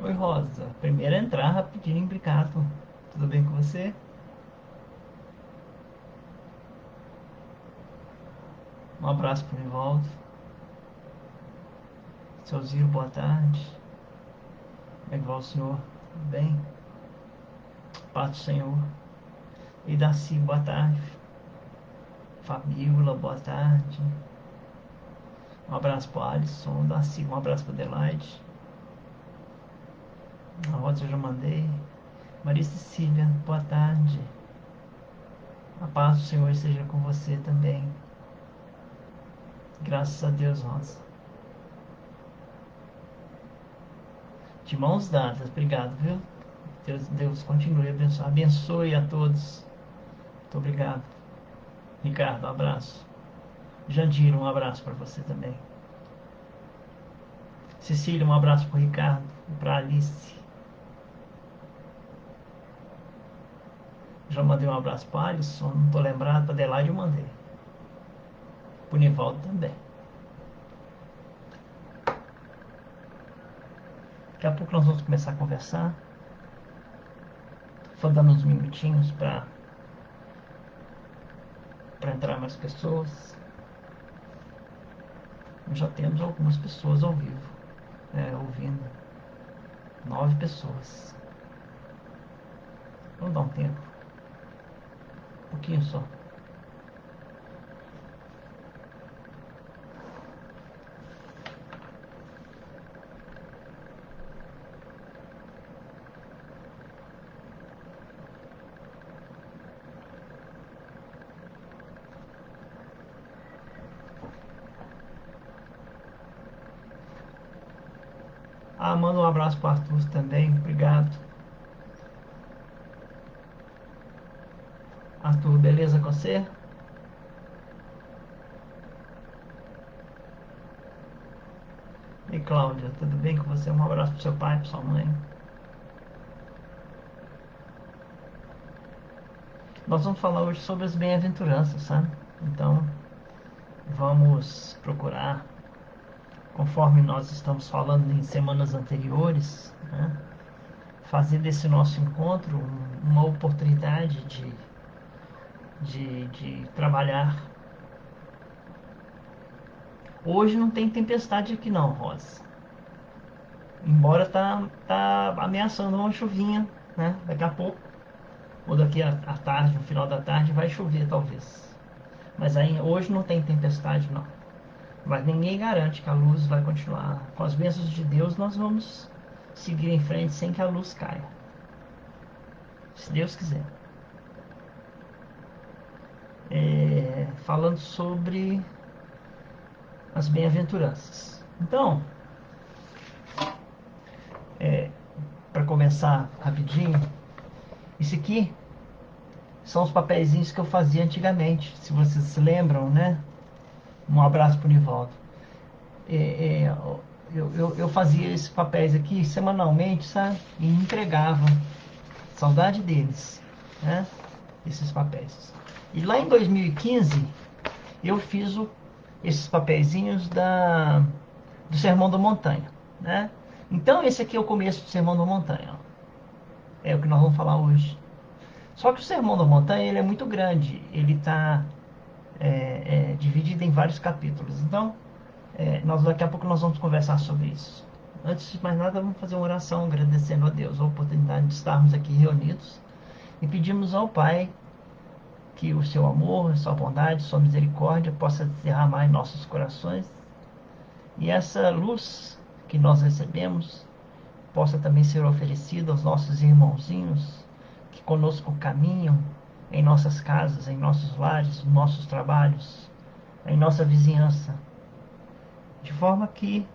Oi, Rosa. Primeiro a entrar rapidinho, imbricado. Tudo bem com você? Um abraço pro Nivaldo. Seu Ziro, boa tarde. Como é que vai o senhor? Tudo bem? Paz do Senhor. E Daci, boa tarde. Fabíola, boa tarde. Um abraço pro Alisson. Daci, um abraço pro Adelaide. A Rosa eu já mandei. Maria Cecília, boa tarde. A paz do Senhor esteja com você também. Graças a Deus, Rosa. De mãos dadas, obrigado, viu? Deus continue a abençoar. Abençoe a todos. Muito obrigado. Ricardo, um abraço. Jandira, um abraço para você também. Cecília, um abraço para o Ricardo e para Alice. Já mandei um abraço para Alisson, não estou lembrado, para Adelaide eu mandei. Para o Nivaldo também. Daqui a pouco nós vamos começar a conversar. Estou dando uns minutinhos para entrar mais pessoas. Já temos algumas pessoas ao vivo, ouvindo. 9 pessoas. Vamos dar um tempo. Um pouquinho só. Ah, manda um abraço para o Arthur também. Obrigado. Arthur, beleza com você? E Cláudia, tudo bem com você? Um abraço pro seu pai, pra sua mãe. Nós vamos falar hoje sobre as bem-aventuranças, sabe? Então, vamos procurar, conforme nós estamos falando em semanas anteriores, né? Fazer desse nosso encontro uma oportunidade de trabalhar. Hoje não tem tempestade aqui não, Rosa. Embora tá ameaçando uma chuvinha, né? Daqui a pouco, ou daqui à tarde, no final da tarde, vai chover talvez. Mas aí, hoje não tem tempestade não. Mas ninguém garante que a luz vai continuar. Com as bênçãos de Deus, nós vamos seguir em frente sem que a luz caia. Se Deus quiser. Falando sobre as bem-aventuranças. Então, para começar rapidinho, isso aqui são os papeizinhos que eu fazia antigamente. Se vocês se lembram, né? Um abraço para o Nivaldo. É, é, eu fazia esses papéis aqui semanalmente, sabe? E entregava. Saudade deles, né? Esses papéis. E lá em 2015 eu fiz esses papeizinhos do Sermão da Montanha, né? Então esse aqui é o começo do Sermão da Montanha. É o que nós vamos falar hoje. Só que o Sermão da Montanha ele é muito grande. Ele está dividido em vários capítulos. Então, daqui a pouco nós vamos conversar sobre isso. Antes de mais nada, vamos fazer uma oração agradecendo a Deus a oportunidade de estarmos aqui reunidos e pedimos ao Pai que o seu amor, a sua bondade, a sua misericórdia possa derramar em nossos corações e essa luz que nós recebemos possa também ser oferecida aos nossos irmãozinhos que conosco caminham em nossas casas, em nossos lares, nos nossos trabalhos, em nossa vizinhança, de forma que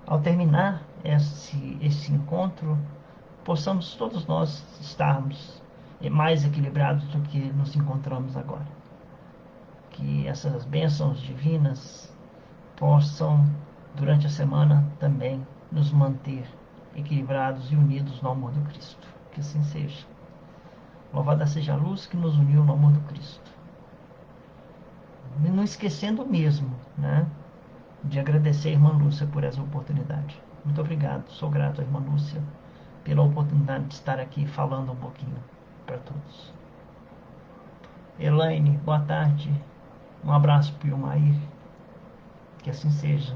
ao terminar esse encontro possamos todos nós estarmos mais equilibrados do que nos encontramos agora. Que essas bênçãos divinas possam, durante a semana, também nos manter equilibrados e unidos no amor do Cristo. Que assim seja. Louvada seja a luz que nos uniu no amor do Cristo. E não esquecendo mesmo, né, de agradecer a irmã Lúcia por essa oportunidade. Muito obrigado. Sou grato à irmã Lúcia pela oportunidade de estar aqui falando um pouquinho para todos. Elaine, boa tarde. Um abraço para o Ilmair. Que assim seja.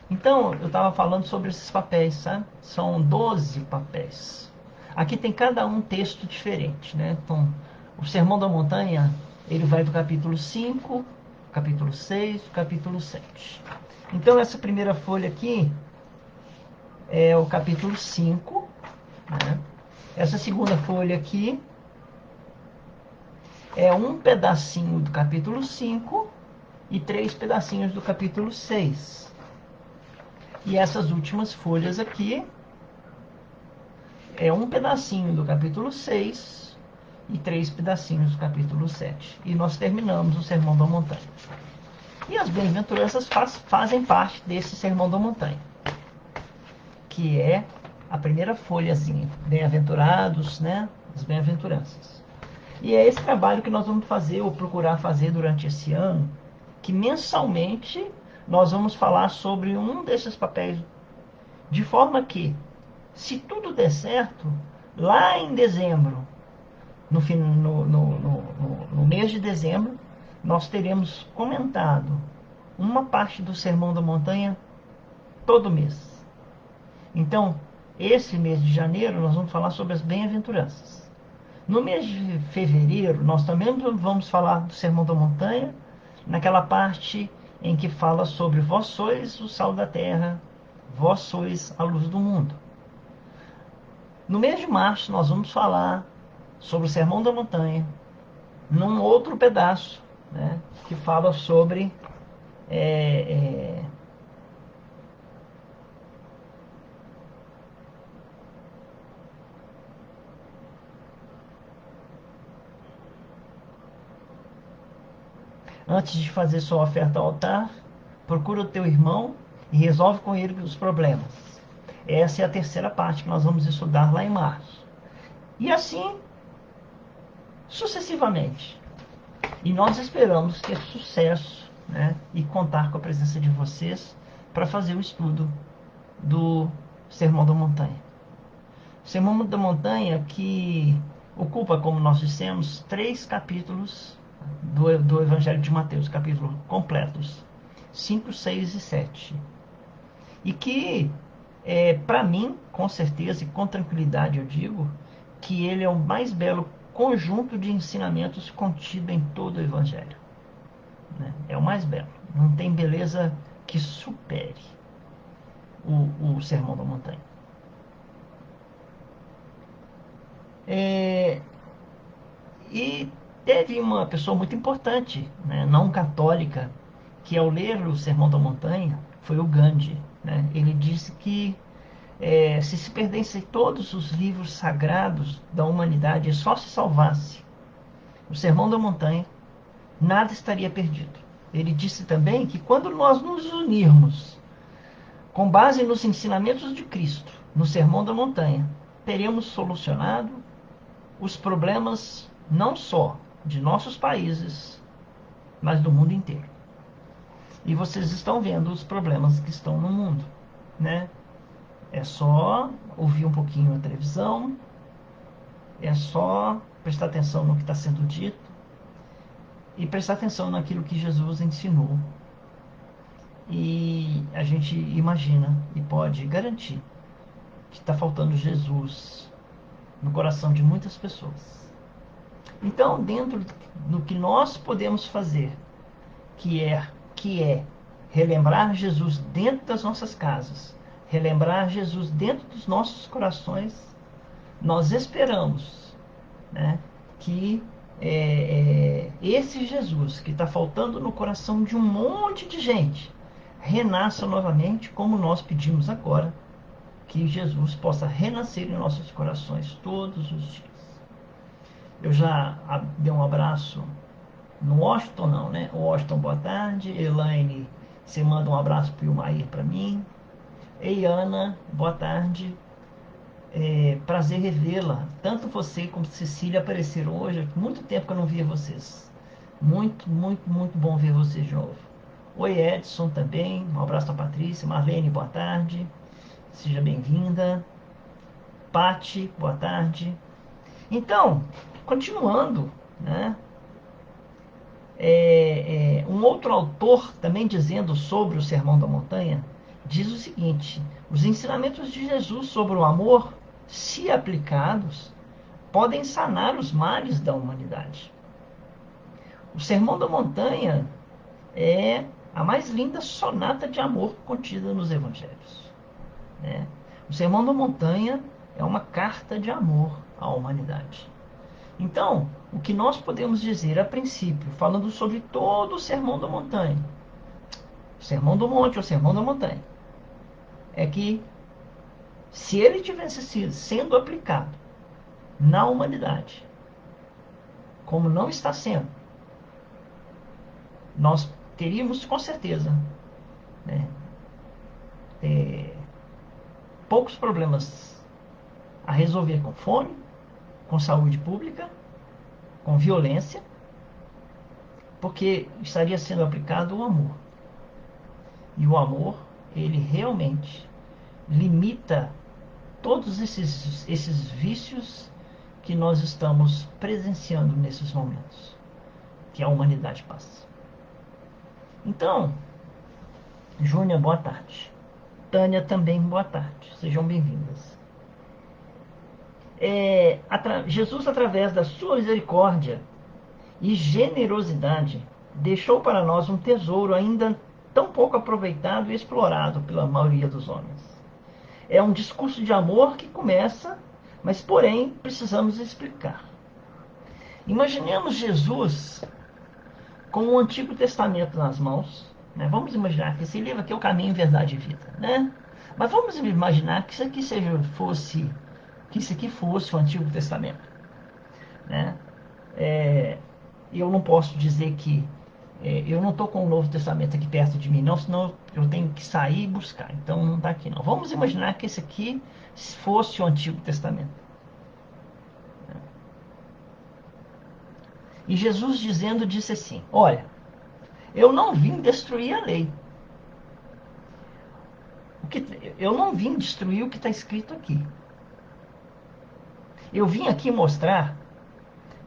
Então, eu estava falando sobre esses papéis, sabe? São 12 papéis. Aqui tem cada um texto diferente, né? Então, o Sermão da Montanha, ele vai do capítulo 5, capítulo 6, capítulo 7. Então, essa primeira folha aqui é o capítulo 5, né? Essa segunda folha aqui é um pedacinho do capítulo 5 e 3 pedacinhos do capítulo 6. E essas últimas folhas aqui é um pedacinho do capítulo 6 e 3 pedacinhos do capítulo 7. E nós terminamos o Sermão da Montanha. E as bem-aventuranças fazem parte desse Sermão da Montanha, que é a primeira folhazinha. Bem-aventurados, né? As bem-aventuranças. E é esse trabalho que nós vamos fazer, ou procurar fazer durante esse ano, que mensalmente nós vamos falar sobre um desses papéis, de forma que, se tudo der certo, lá em dezembro, no mês de dezembro, nós teremos comentado uma parte do Sermão da Montanha todo mês. Então, esse mês de janeiro, nós vamos falar sobre as bem-aventuranças. No mês de fevereiro, nós também vamos falar do Sermão da Montanha, naquela parte em que fala sobre vós sois o sal da terra, vós sois a luz do mundo. No mês de março, nós vamos falar sobre o Sermão da Montanha, num outro pedaço, né, que fala sobre antes de fazer sua oferta ao altar, procura o teu irmão e resolve com ele os problemas. Essa é a terceira parte que nós vamos estudar lá em março. E assim, sucessivamente. E nós esperamos ter sucesso, né, e contar com a presença de vocês para fazer o estudo do Sermão da Montanha. O Sermão da Montanha que ocupa, como nós dissemos, 3 capítulos do Evangelho de Mateus, capítulos completos, 5, 6 e 7. E que, para mim, com certeza e com tranquilidade eu digo, que ele é o mais belo conjunto de ensinamentos contido em todo o Evangelho. Né? É o mais belo. Não tem beleza que supere o Sermão da Montanha. E teve uma pessoa muito importante, né, não católica, que ao ler o Sermão da Montanha, foi o Gandhi. Né? Ele disse que se perdessem todos os livros sagrados da humanidade e só se salvasse o Sermão da Montanha, nada estaria perdido. Ele disse também que quando nós nos unirmos com base nos ensinamentos de Cristo, no Sermão da Montanha, teremos solucionado os problemas não só de nossos países, mas do mundo inteiro. E vocês estão vendo os problemas que estão no mundo, né? É só ouvir um pouquinho a televisão, é só prestar atenção no que está sendo dito e prestar atenção naquilo que Jesus ensinou. E a gente imagina e pode garantir que está faltando Jesus no coração de muitas pessoas. Então, dentro do que nós podemos fazer, que é relembrar Jesus dentro das nossas casas, relembrar Jesus dentro dos nossos corações, nós esperamos, né, que esse Jesus que está faltando no coração de um monte de gente renasça novamente, como nós pedimos agora, que Jesus possa renascer em nossos corações todos os dias. Eu já dei um abraço no Washington, não, né? Washington, boa tarde. Elaine, você manda um abraço para o Ilmair para mim. Ei, Ana, boa tarde. Prazer revê-la. Tanto você como Cecília apareceram hoje. Muito tempo que eu não via vocês. Muito, muito, muito bom ver vocês de novo. Oi, Edson também. Um abraço para Patrícia. Marlene, boa tarde. seja bem-vinda. Pati, boa tarde. Então, continuando, né? Um outro autor também dizendo sobre o Sermão da Montanha diz o seguinte: os ensinamentos de Jesus sobre o amor, se aplicados, podem sanar os males da humanidade. O Sermão da Montanha é a mais linda sonata de amor contida nos Evangelhos, né? O Sermão da Montanha é uma carta de amor à humanidade. Então, o que nós podemos dizer a princípio, falando sobre todo o Sermão da Montanha, o Sermão do Monte ou o Sermão da Montanha, é que se ele tivesse sendo aplicado na humanidade, como não está sendo, nós teríamos com certeza, né, poucos problemas a resolver com fome, com saúde pública, com violência, porque estaria sendo aplicado o amor. E o amor, ele realmente limita todos esses vícios que nós estamos presenciando nesses momentos, que a humanidade passa. Então, Júnia, boa tarde. Tânia também, boa tarde. Sejam bem-vindas. Jesus, através da sua misericórdia e generosidade, deixou para nós um tesouro ainda tão pouco aproveitado e explorado pela maioria dos homens. É um discurso de amor que começa, mas porém precisamos explicar. Imaginemos Jesus com o Antigo Testamento nas mãos, né? Vamos imaginar que esse livro aqui é o Caminho, Verdade e Vida, né? Mas vamos imaginar que isso aqui fosse o Antigo Testamento, né? Eu não posso dizer que eu não estou com o Novo Testamento aqui perto de mim, não, senão eu tenho que sair e buscar. Então não está aqui, não. Vamos imaginar que esse aqui fosse o Antigo Testamento. E Jesus disse assim: olha, eu não vim destruir a lei. Eu não vim destruir o que está escrito aqui. Eu vim aqui mostrar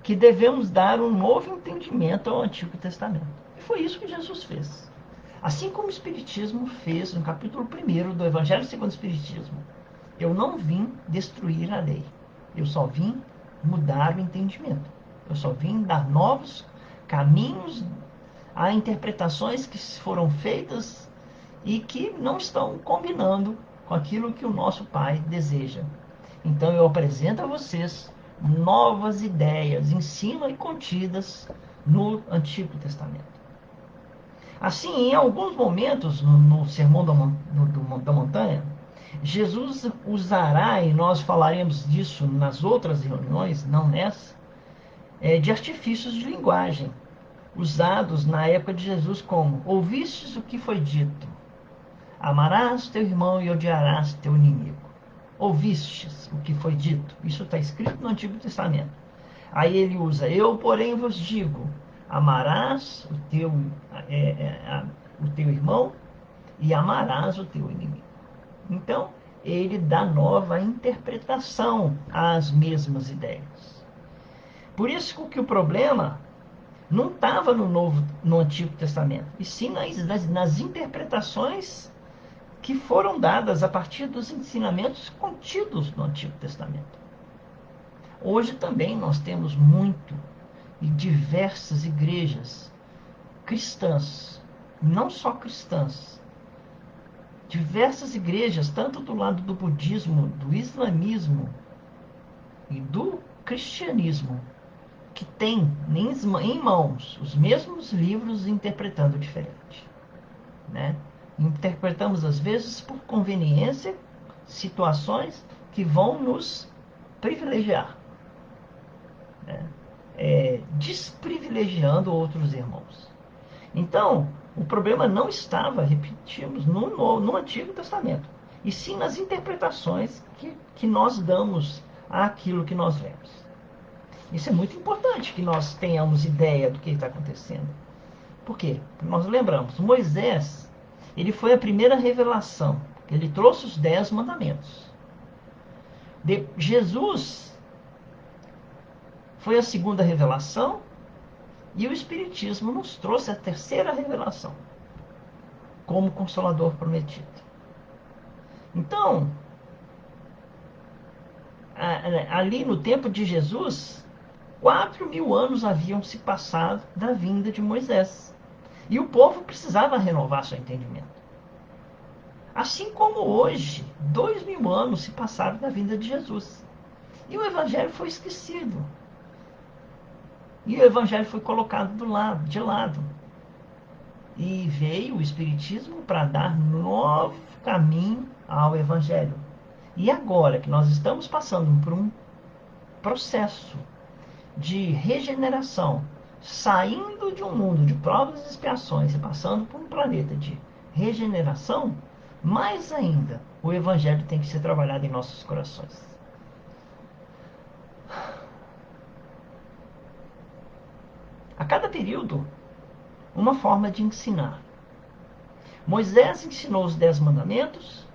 que devemos dar um novo entendimento ao Antigo Testamento. E foi isso que Jesus fez. Assim como o Espiritismo fez no capítulo 1 do Evangelho segundo o Espiritismo. Eu não vim destruir a lei. Eu só vim mudar o entendimento. Eu só vim dar novos caminhos a interpretações que foram feitas e que não estão combinando com aquilo que o nosso Pai deseja. Então eu apresento a vocês novas ideias em cima e contidas no Antigo Testamento. Assim, em alguns momentos no Sermão da Montanha, Jesus usará, e nós falaremos disso nas outras reuniões, não nessa, de artifícios de linguagem, usados na época de Jesus como: ouvistes o que foi dito, amarás teu irmão e odiarás teu inimigo. Ouvistes o que foi dito. Isso está escrito no Antigo Testamento. Aí ele usa: eu, porém, vos digo, amarás o teu irmão e amarás o teu inimigo. Então, ele dá nova interpretação às mesmas ideias. Por isso que o problema não estava no Antigo Testamento, e sim nas interpretações que foram dadas a partir dos ensinamentos contidos no Antigo Testamento. Hoje também nós temos muito e diversas igrejas cristãs, não só cristãs, diversas igrejas, tanto do lado do budismo, do islamismo e do cristianismo, que tem em mãos os mesmos livros interpretando diferente, né? Interpretamos às vezes por conveniência situações que vão nos privilegiar, né? Desprivilegiando outros irmãos. Então, o problema não estava, repetimos, no Antigo Testamento, e sim nas interpretações que nós damos àquilo que nós lemos. Isso é muito importante, que nós tenhamos ideia do que está acontecendo. Por quê? Nós lembramos, Moisés, ele foi a primeira revelação Ele trouxe os 10 mandamentos. Jesus foi a segunda revelação e o Espiritismo nos trouxe a terceira revelação, como Consolador prometido. Então, ali no tempo de Jesus, 4.000 anos haviam se passado da vinda de Moisés. E o povo precisava renovar seu entendimento. Assim como hoje, 2.000 anos se passaram da vinda de Jesus. E o Evangelho foi esquecido. E o Evangelho foi colocado de lado. E veio o Espiritismo para dar novo caminho ao Evangelho. E agora que nós estamos passando por um processo de regeneração, saindo de um mundo de provas e expiações e passando por um planeta de regeneração, mais ainda o Evangelho tem que ser trabalhado em nossos corações. A cada período, uma forma de ensinar. Moisés ensinou os 10 mandamentos,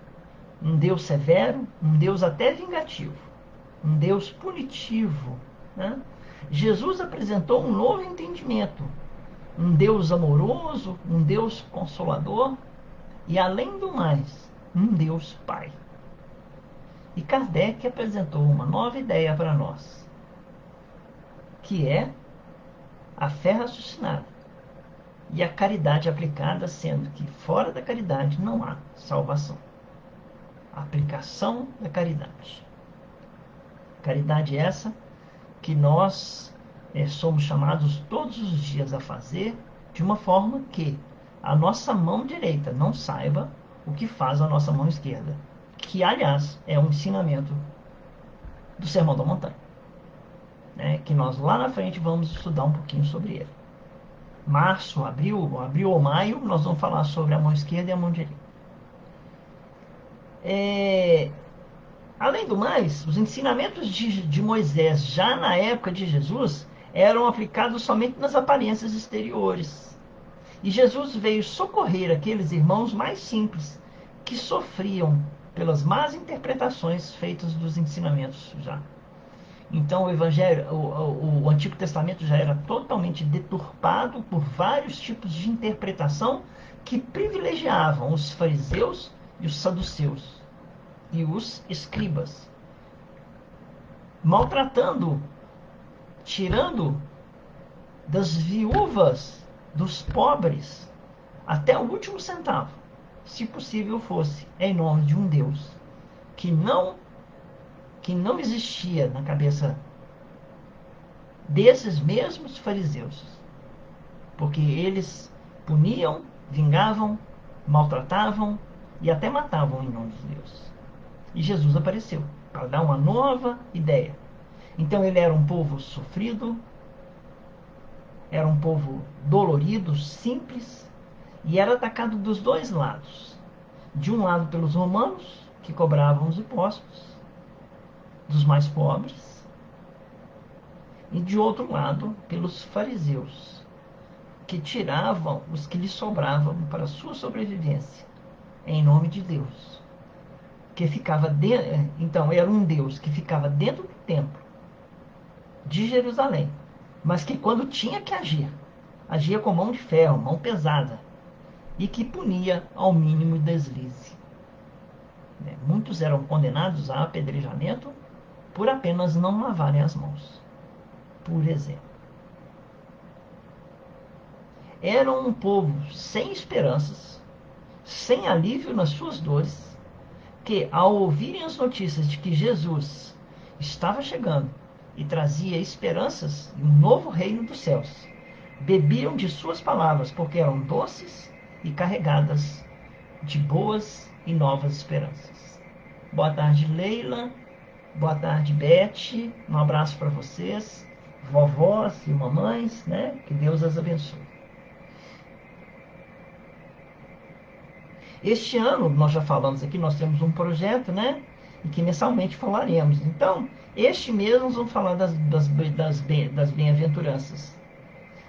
um Deus severo, um Deus até vingativo, um Deus punitivo, né? Jesus apresentou um novo entendimento, um Deus amoroso, um Deus consolador e, além do mais, um Deus Pai. E Kardec apresentou uma nova ideia para nós, que é a fé raciocinada e a caridade aplicada, sendo que fora da caridade não há salvação. A aplicação da caridade. Caridade essa que nós somos chamados todos os dias a fazer de uma forma que a nossa mão direita não saiba o que faz a nossa mão esquerda, que aliás é um ensinamento do Sermão da Montanha, né, que nós lá na frente vamos estudar um pouquinho sobre ele. Março, abril ou maio, nós vamos falar sobre a mão esquerda e a mão direita. Além do mais, os ensinamentos de Moisés, já na época de Jesus, eram aplicados somente nas aparências exteriores. E Jesus veio socorrer aqueles irmãos mais simples, que sofriam pelas más interpretações feitas dos ensinamentos já. Então o Evangelho, o Antigo Testamento já era totalmente deturpado por vários tipos de interpretação que privilegiavam os fariseus e os saduceus e os escribas, maltratando, tirando das viúvas, dos pobres, até o último centavo, se possível fosse, em nome de um Deus que não existia na cabeça desses mesmos fariseus, porque eles puniam, vingavam, maltratavam e até matavam em nome de Deus. E Jesus apareceu para dar uma nova ideia. Então ele era um povo sofrido, era um povo dolorido, simples, e era atacado dos dois lados. De um lado pelos romanos, que cobravam os impostos dos mais pobres, e de outro lado pelos fariseus, que tiravam os que lhes sobravam para a sua sobrevivência, em nome de Deus. Que ficava então era um Deus que ficava dentro do templo de Jerusalém, mas que quando tinha que agir, agia com mão de ferro, mão pesada, e que punia ao mínimo deslize. Muitos eram condenados a apedrejamento por apenas não lavarem as mãos, por exemplo. Eram um povo sem esperanças, sem alívio nas suas dores, que, ao ouvirem as notícias de que Jesus estava chegando e trazia esperanças e um novo reino dos céus, bebiam de suas palavras, porque eram doces e carregadas de boas e novas esperanças. Boa tarde, Leila. Boa tarde, Beth. Um abraço para vocês, vovós e mamães, né? Que Deus as abençoe. Este ano, nós já falamos aqui, nós temos um projeto, né? E que mensalmente falaremos. Então, este mês nós vamos falar das bem-aventuranças.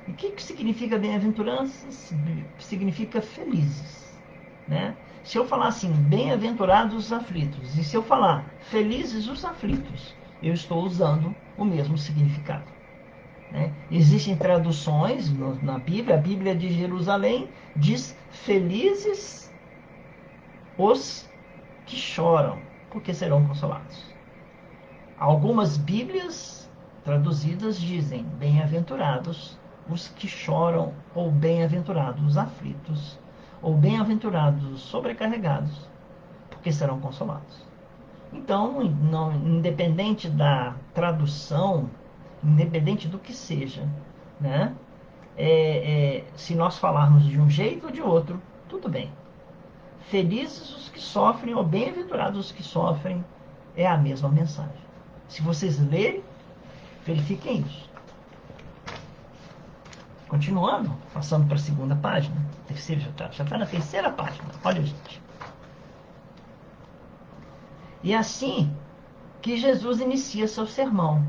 E o que significa bem-aventuranças? Significa felizes, né? Se eu falar assim, bem-aventurados os aflitos, e se eu falar felizes os aflitos, eu estou usando o mesmo significado. Né? Existem traduções na Bíblia, a Bíblia de Jerusalém diz felizes os que choram, porque serão consolados. Algumas Bíblias traduzidas dizem bem-aventurados os que choram, ou bem-aventurados os aflitos, ou bem-aventurados os sobrecarregados, porque serão consolados. Então, independente da tradução, independente do que seja, né? Se nós falarmos de um jeito ou de outro, tudo bem. Felizes os que sofrem, ou bem-aventurados os que sofrem, é a mesma mensagem. Se vocês lerem, verifiquem isso. Continuando, passando para a segunda página. Terceira, já está na terceira página. Olha, gente. E é assim que Jesus inicia seu sermão,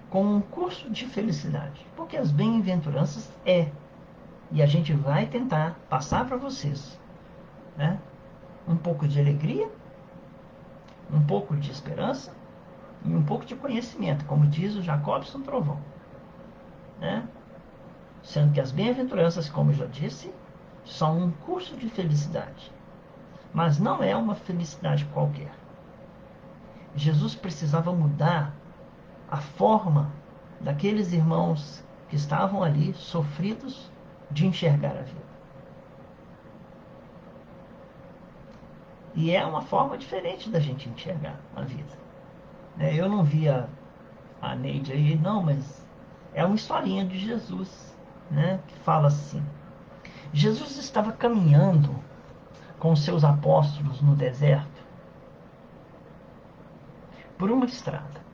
com um curso de felicidade. Porque as bem-aventuranças e a gente vai tentar passar para vocês, né? Um pouco de alegria, um pouco de esperança e um pouco de conhecimento, como diz o Jacobson Trovão, né? Sendo que as bem-aventuranças, como eu já disse, são um curso de felicidade, mas não é uma felicidade qualquer. Jesus precisava mudar a forma daqueles irmãos que estavam ali sofridos de enxergar a vida. E é uma forma diferente da gente enxergar a vida. Eu não via a Neide aí, não, mas é uma historinha de Jesus, né, que fala assim. Jesus estava caminhando com seus apóstolos no deserto por uma estrada.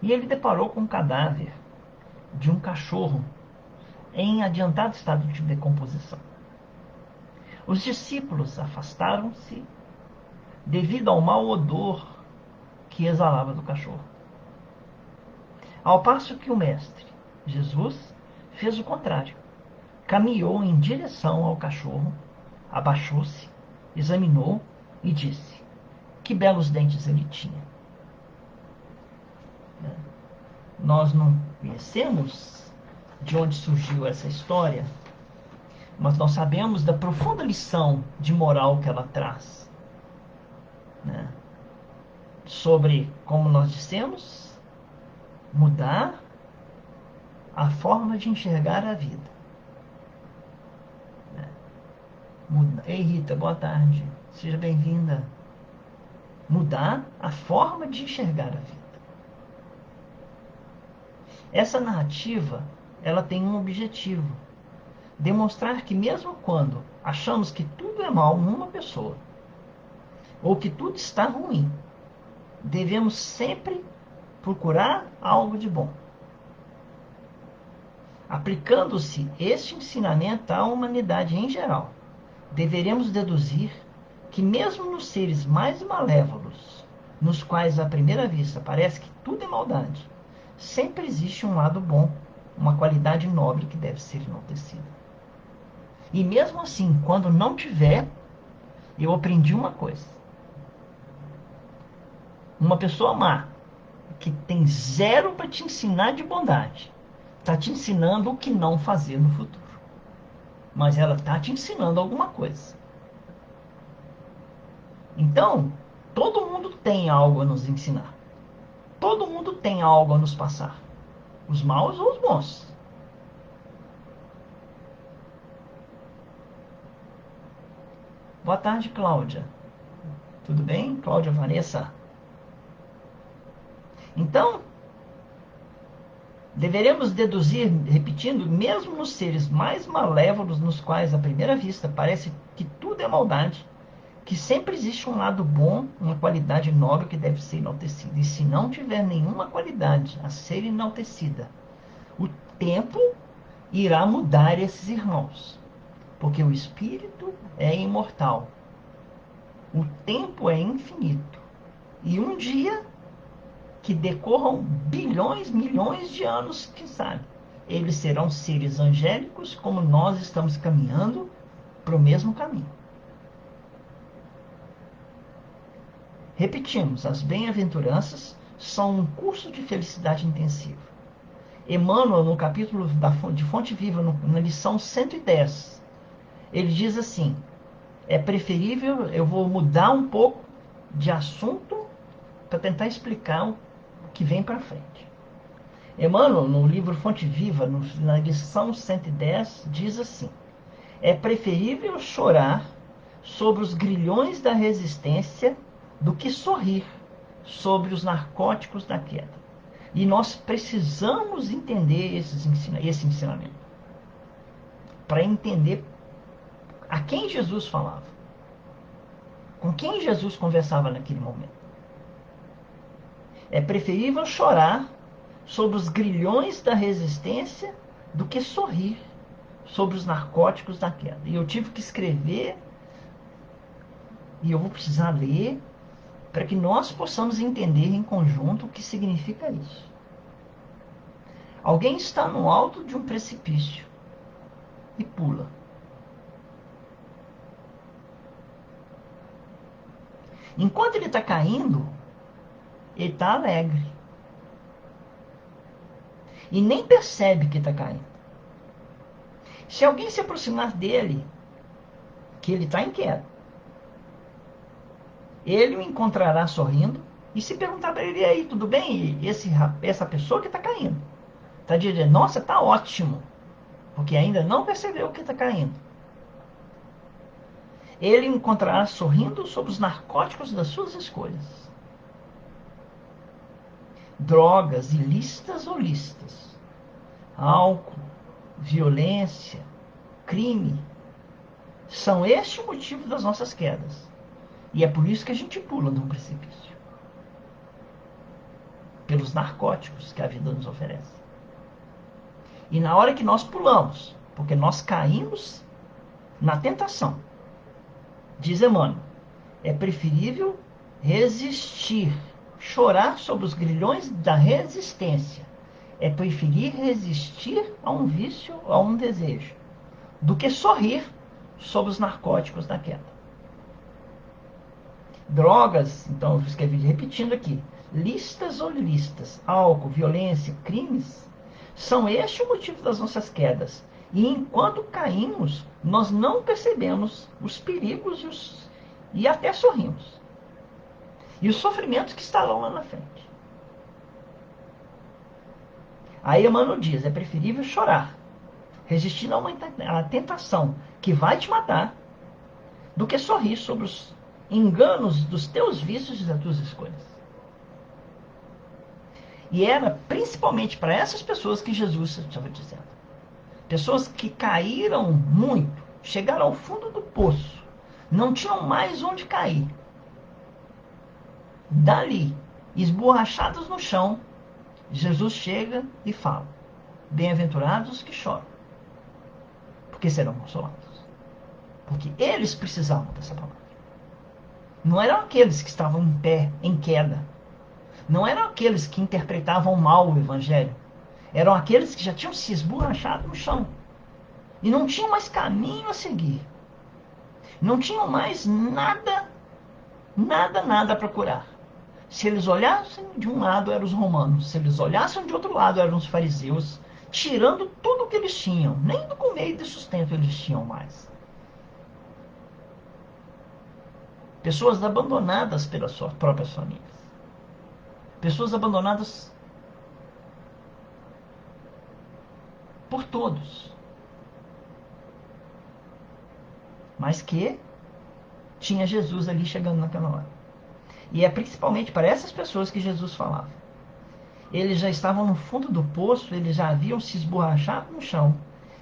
E ele deparou com um cadáver de um cachorro em adiantado estado de decomposição. Os discípulos afastaram-se devido ao mau odor que exalava do cachorro. Ao passo que o mestre, Jesus, fez o contrário. Caminhou em direção ao cachorro, abaixou-se, examinou e disse: que belos dentes ele tinha. Nós não conhecemos de onde surgiu essa história, mas nós sabemos da profunda lição de moral que ela traz, né? Sobre, como nós dissemos, mudar a forma de enxergar a vida. Ei, Rita, boa tarde. Seja bem-vinda. Mudar a forma de enxergar a vida. Essa narrativa, ela tem um objetivo: demonstrar que mesmo quando achamos que tudo é mal numa pessoa, ou que tudo está ruim, devemos sempre procurar algo de bom. Aplicando-se este ensinamento à humanidade em geral, deveremos deduzir que mesmo nos seres mais malévolos, nos quais à primeira vista parece que tudo é maldade, sempre existe um lado bom, uma qualidade nobre que deve ser enaltecida. E mesmo assim, quando não tiver, eu aprendi uma coisa. Uma pessoa má, que tem zero para te ensinar de bondade, está te ensinando o que não fazer no futuro. Mas ela está te ensinando alguma coisa. Então, todo mundo tem algo a nos ensinar. Todo mundo tem algo a nos passar. Os maus ou os bons. Boa tarde, Cláudia. Tudo bem? Cláudia Vanessa. Então, deveremos deduzir, repetindo, mesmo nos seres mais malévolos, nos quais à primeira vista parece que tudo é maldade, que sempre existe um lado bom, uma qualidade nobre que deve ser enaltecida. E se não tiver nenhuma qualidade a ser enaltecida, o tempo irá mudar esses irmãos, porque o espírito é imortal, o tempo é infinito, e um dia que decorram bilhões, milhões de anos, quem sabe, eles serão seres angélicos como nós estamos caminhando para o mesmo caminho. Repetimos, as bem-aventuranças são um curso de felicidade intensiva. Emmanuel, no capítulo de Fonte Viva, na lição 110, ele diz assim: é preferível, eu vou mudar um pouco de assunto para tentar explicar o que vem para frente. Emmanuel, no livro Fonte Viva, na lição 110, diz assim: é preferível chorar sobre os grilhões da resistência do que sorrir sobre os narcóticos da queda. E nós precisamos entender esse ensinamento para entender a quem Jesus falava, com quem Jesus conversava naquele momento. É preferível chorar sobre os grilhões da resistência do que sorrir sobre os narcóticos da queda. E eu tive que escrever, e eu vou precisar ler, para que nós possamos entender em conjunto o que significa isso. Alguém está no alto de um precipício e pula. Enquanto ele está caindo, ele está alegre. E nem percebe que está caindo. Se alguém se aproximar dele, que ele está em queda, ele o encontrará sorrindo e se perguntar para ele: e aí, tudo bem? E essa pessoa que está caindo está dizendo: nossa, está ótimo, porque ainda não percebeu que está caindo. Ele o encontrará sorrindo sobre os narcóticos das suas escolhas. Drogas ilícitas ou lícitas, álcool, violência, crime, são este o motivo das nossas quedas. E é por isso que a gente pula de um precipício. Pelos narcóticos que a vida nos oferece. E na hora que nós pulamos, porque nós caímos na tentação, diz Emmanuel, é preferível resistir, chorar sobre os grilhões da resistência. É preferir resistir a um vício, a um desejo, do que sorrir sobre os narcóticos da queda. Drogas, então eu escrevi repetindo aqui, lícitas ou ilícitas, álcool, violência, crimes, são este o motivo das nossas quedas. E enquanto caímos, nós não percebemos os perigos e até sorrimos. E os sofrimentos que estarão lá na frente. Aí Emmanuel diz, é preferível chorar, resistindo a uma tentação que vai te matar, do que sorrir sobre os enganos dos teus vícios e das tuas escolhas. E era principalmente para essas pessoas que Jesus estava dizendo. Pessoas que caíram muito, chegaram ao fundo do poço, não tinham mais onde cair. Dali, esborrachados no chão, Jesus chega e fala: bem-aventurados que choram, porque serão consolados. Porque eles precisavam dessa palavra. Não eram aqueles que estavam em pé, em queda. Não eram aqueles que interpretavam mal o Evangelho. Eram aqueles que já tinham se esborrachado no chão. E não tinham mais caminho a seguir. Não tinham mais nada a procurar. Se eles olhassem de um lado, eram os romanos. Se eles olhassem de outro lado, eram os fariseus. Tirando tudo o que eles tinham. Nem do comer e do sustento eles tinham mais. Pessoas abandonadas pelas suas próprias famílias. Pessoas abandonadas por todos. Mas que tinha Jesus ali chegando naquela hora. E é principalmente para essas pessoas que Jesus falava. Eles já estavam no fundo do poço, eles já haviam se esborrachado no chão.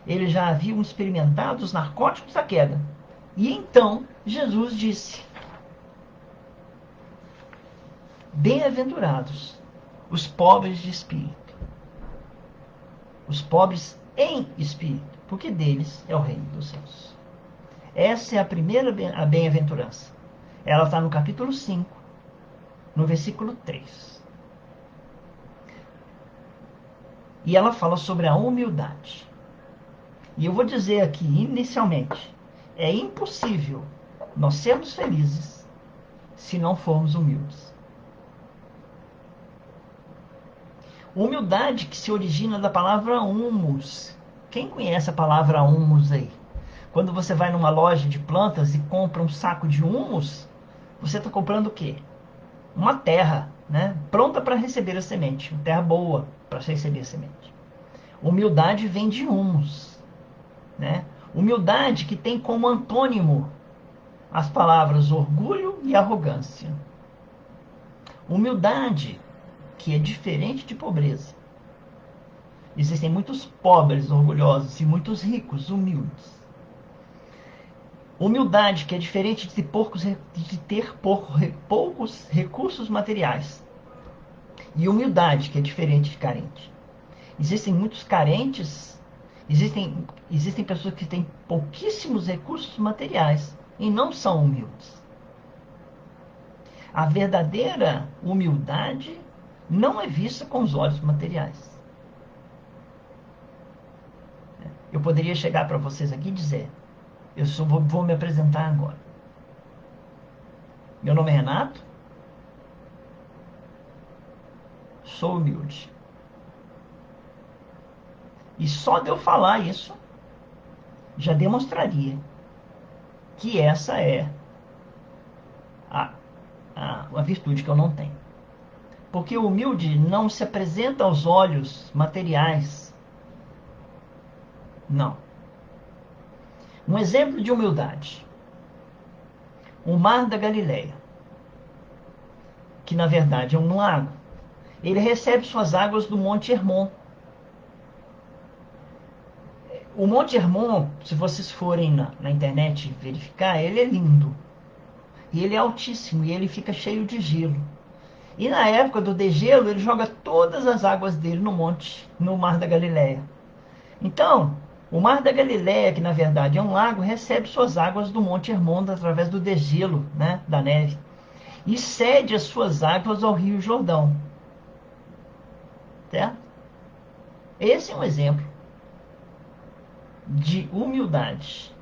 Eles já haviam experimentado os narcóticos da queda. E então Jesus disse: bem-aventurados os pobres de espírito. Os pobres em espírito, porque deles é o reino dos céus. Essa é a primeira bem-aventurança. Ela está no capítulo 5, no versículo 3. E ela fala sobre a humildade. E eu vou dizer aqui, inicialmente, É impossível nós sermos felizes se não formos humildes. Humildade que se origina da palavra humus. Quem conhece a palavra humus aí? Quando você vai numa loja de plantas e compra um saco de humus, você está comprando o quê? Uma terra, né? Pronta para receber a semente. Uma terra boa para receber a semente. Humildade vem de humus, né? Humildade que tem como antônimo as palavras orgulho e arrogância. Humildade que é diferente de pobreza. Existem muitos pobres orgulhosos e muitos ricos humildes. Humildade que é diferente de ter poucos recursos materiais. E humildade que é diferente de carente. Existem muitos carentes, existem pessoas que têm pouquíssimos recursos materiais e não são humildes. A verdadeira humildade não é vista com os olhos materiais. Eu poderia chegar para vocês aqui e dizer, vou me apresentar agora. Meu nome é Renato, sou humilde. E só de eu falar isso, já demonstraria que essa é a, a virtude que eu não tenho. Porque o humilde não se apresenta aos olhos materiais. Não. Um exemplo de humildade. O Mar da Galileia, que na verdade é um lago, ele recebe suas águas do Monte Hermon. O Monte Hermon, se vocês forem na internet verificar, ele é lindo. E ele é altíssimo e ele fica cheio de gelo. E na época do degelo, ele joga todas as águas dele no Mar da Galileia. Então, o Mar da Galileia, que na verdade é um lago, recebe suas águas do Monte Hermon através do degelo, né, da neve. E cede as suas águas ao Rio Jordão. Certo? Esse é um exemplo de humildade.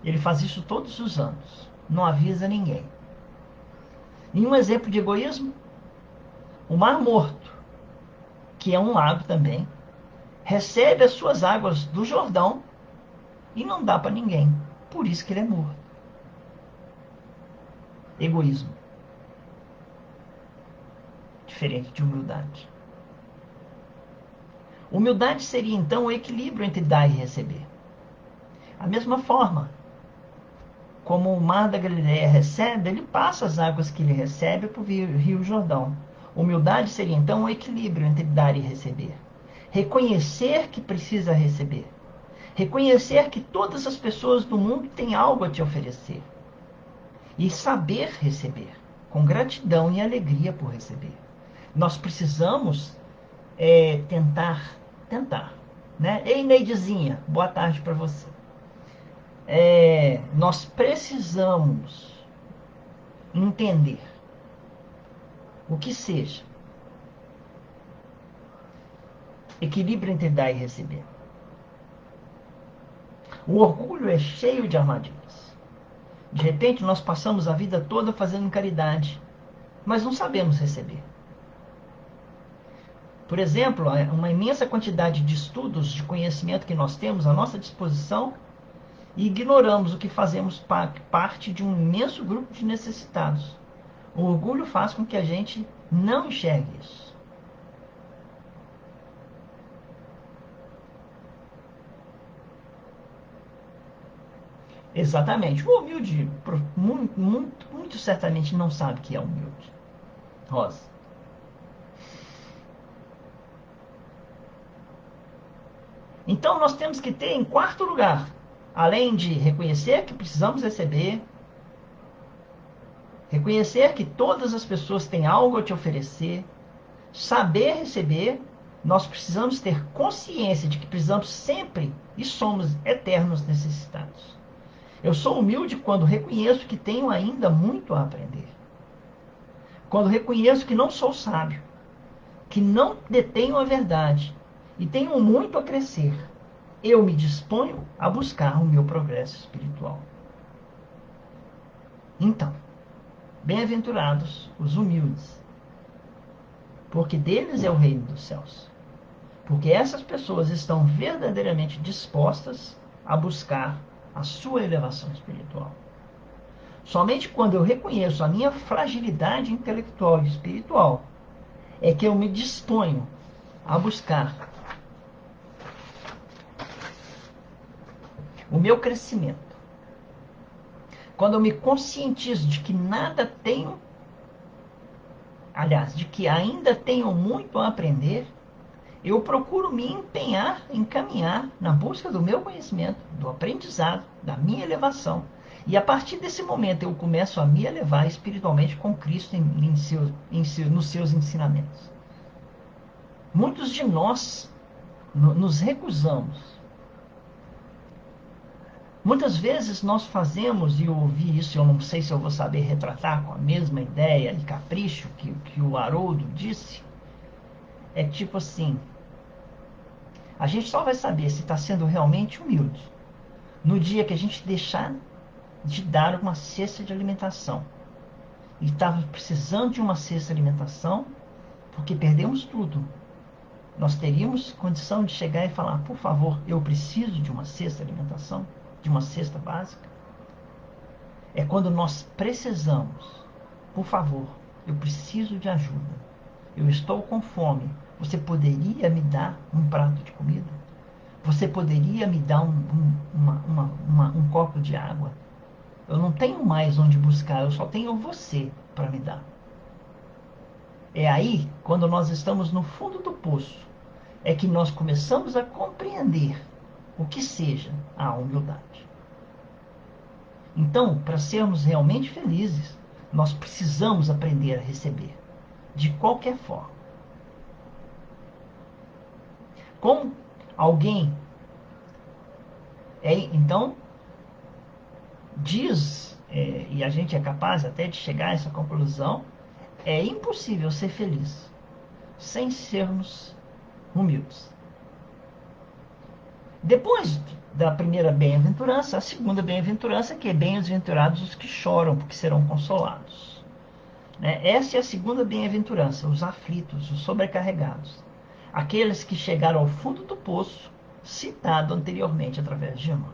Ele faz isso todos os anos. Não avisa ninguém. E um exemplo de egoísmo, o Mar Morto, que é um lago também, recebe as suas águas do Jordão e não dá para ninguém. Por isso que ele é morto. Egoísmo. Diferente de humildade. Humildade seria então o equilíbrio entre dar e receber. A mesma forma, como o Mar da Galileia recebe, ele passa as águas que ele recebe para o Rio Jordão. Humildade seria então o equilíbrio entre dar e receber. Reconhecer que precisa receber. Reconhecer que todas as pessoas do mundo têm algo a te oferecer. E saber receber, com gratidão e alegria por receber. Nós precisamos tentar, né? Ei, Neidezinha, boa tarde para você. Nós precisamos entender o que seja equilíbrio entre dar e receber. O orgulho é cheio de armadilhas. De repente nós passamos a vida toda fazendo caridade, mas não sabemos receber. Por exemplo, uma imensa quantidade de estudos, de conhecimento que nós temos à nossa disposição e ignoramos o que fazemos parte de um imenso grupo de necessitados. O orgulho faz com que a gente não enxergue isso. Exatamente. O humilde, muito certamente não sabe que é humilde. Rosa. Então nós temos que ter, em quarto lugar, além de reconhecer que precisamos receber, reconhecer que todas as pessoas têm algo a te oferecer, saber receber, nós precisamos ter consciência de que precisamos sempre e somos eternos necessitados. Eu sou humilde quando reconheço que tenho ainda muito a aprender. Quando reconheço que não sou sábio, que não detenho a verdade e tenho muito a crescer. eu me disponho a buscar o meu progresso espiritual. Então, bem-aventurados os humildes, porque deles é o reino dos céus. Porque essas pessoas estão verdadeiramente dispostas a buscar a sua elevação espiritual. Somente quando eu reconheço a minha fragilidade intelectual e espiritual é que eu me disponho a buscar o meu crescimento. Quando eu me conscientizo de que nada tenho, aliás, de que ainda tenho muito a aprender, eu procuro me empenhar em caminhar na busca do meu conhecimento, do aprendizado, da minha elevação. E a partir desse momento eu começo a me elevar espiritualmente com Cristo nos seus ensinamentos. Muitos de nós nos recusamos. Muitas vezes nós fazemos, e eu ouvi isso, eu não sei se eu vou saber retratar com a mesma ideia e capricho que o Haroldo disse, é tipo assim, a gente só vai saber se está sendo realmente humilde no dia que a gente deixar de dar uma cesta de alimentação. E estava precisando de uma cesta de alimentação porque perdemos tudo. Nós teríamos condição de chegar e falar, por favor, eu preciso de uma cesta de alimentação, de uma cesta básica. É quando nós precisamos, por favor, eu preciso de ajuda. Eu estou com fome. Você poderia me dar um prato de comida? Você poderia me dar um copo de água? Eu não tenho mais onde buscar, eu só tenho você para me dar. É aí, quando nós estamos no fundo do poço, é que nós começamos a compreender o que seja a humildade. Então, para sermos realmente felizes, nós precisamos aprender a receber, de qualquer forma. Como alguém então diz, e a gente é capaz até de chegar a essa conclusão, é impossível ser feliz sem sermos humildes. Depois da primeira bem-aventurança, a segunda bem-aventurança, que é bem-aventurados os que choram, porque serão consolados. Essa é a segunda bem-aventurança, os aflitos, os sobrecarregados. Aqueles que chegaram ao fundo do poço, citado anteriormente através de Emmanuel.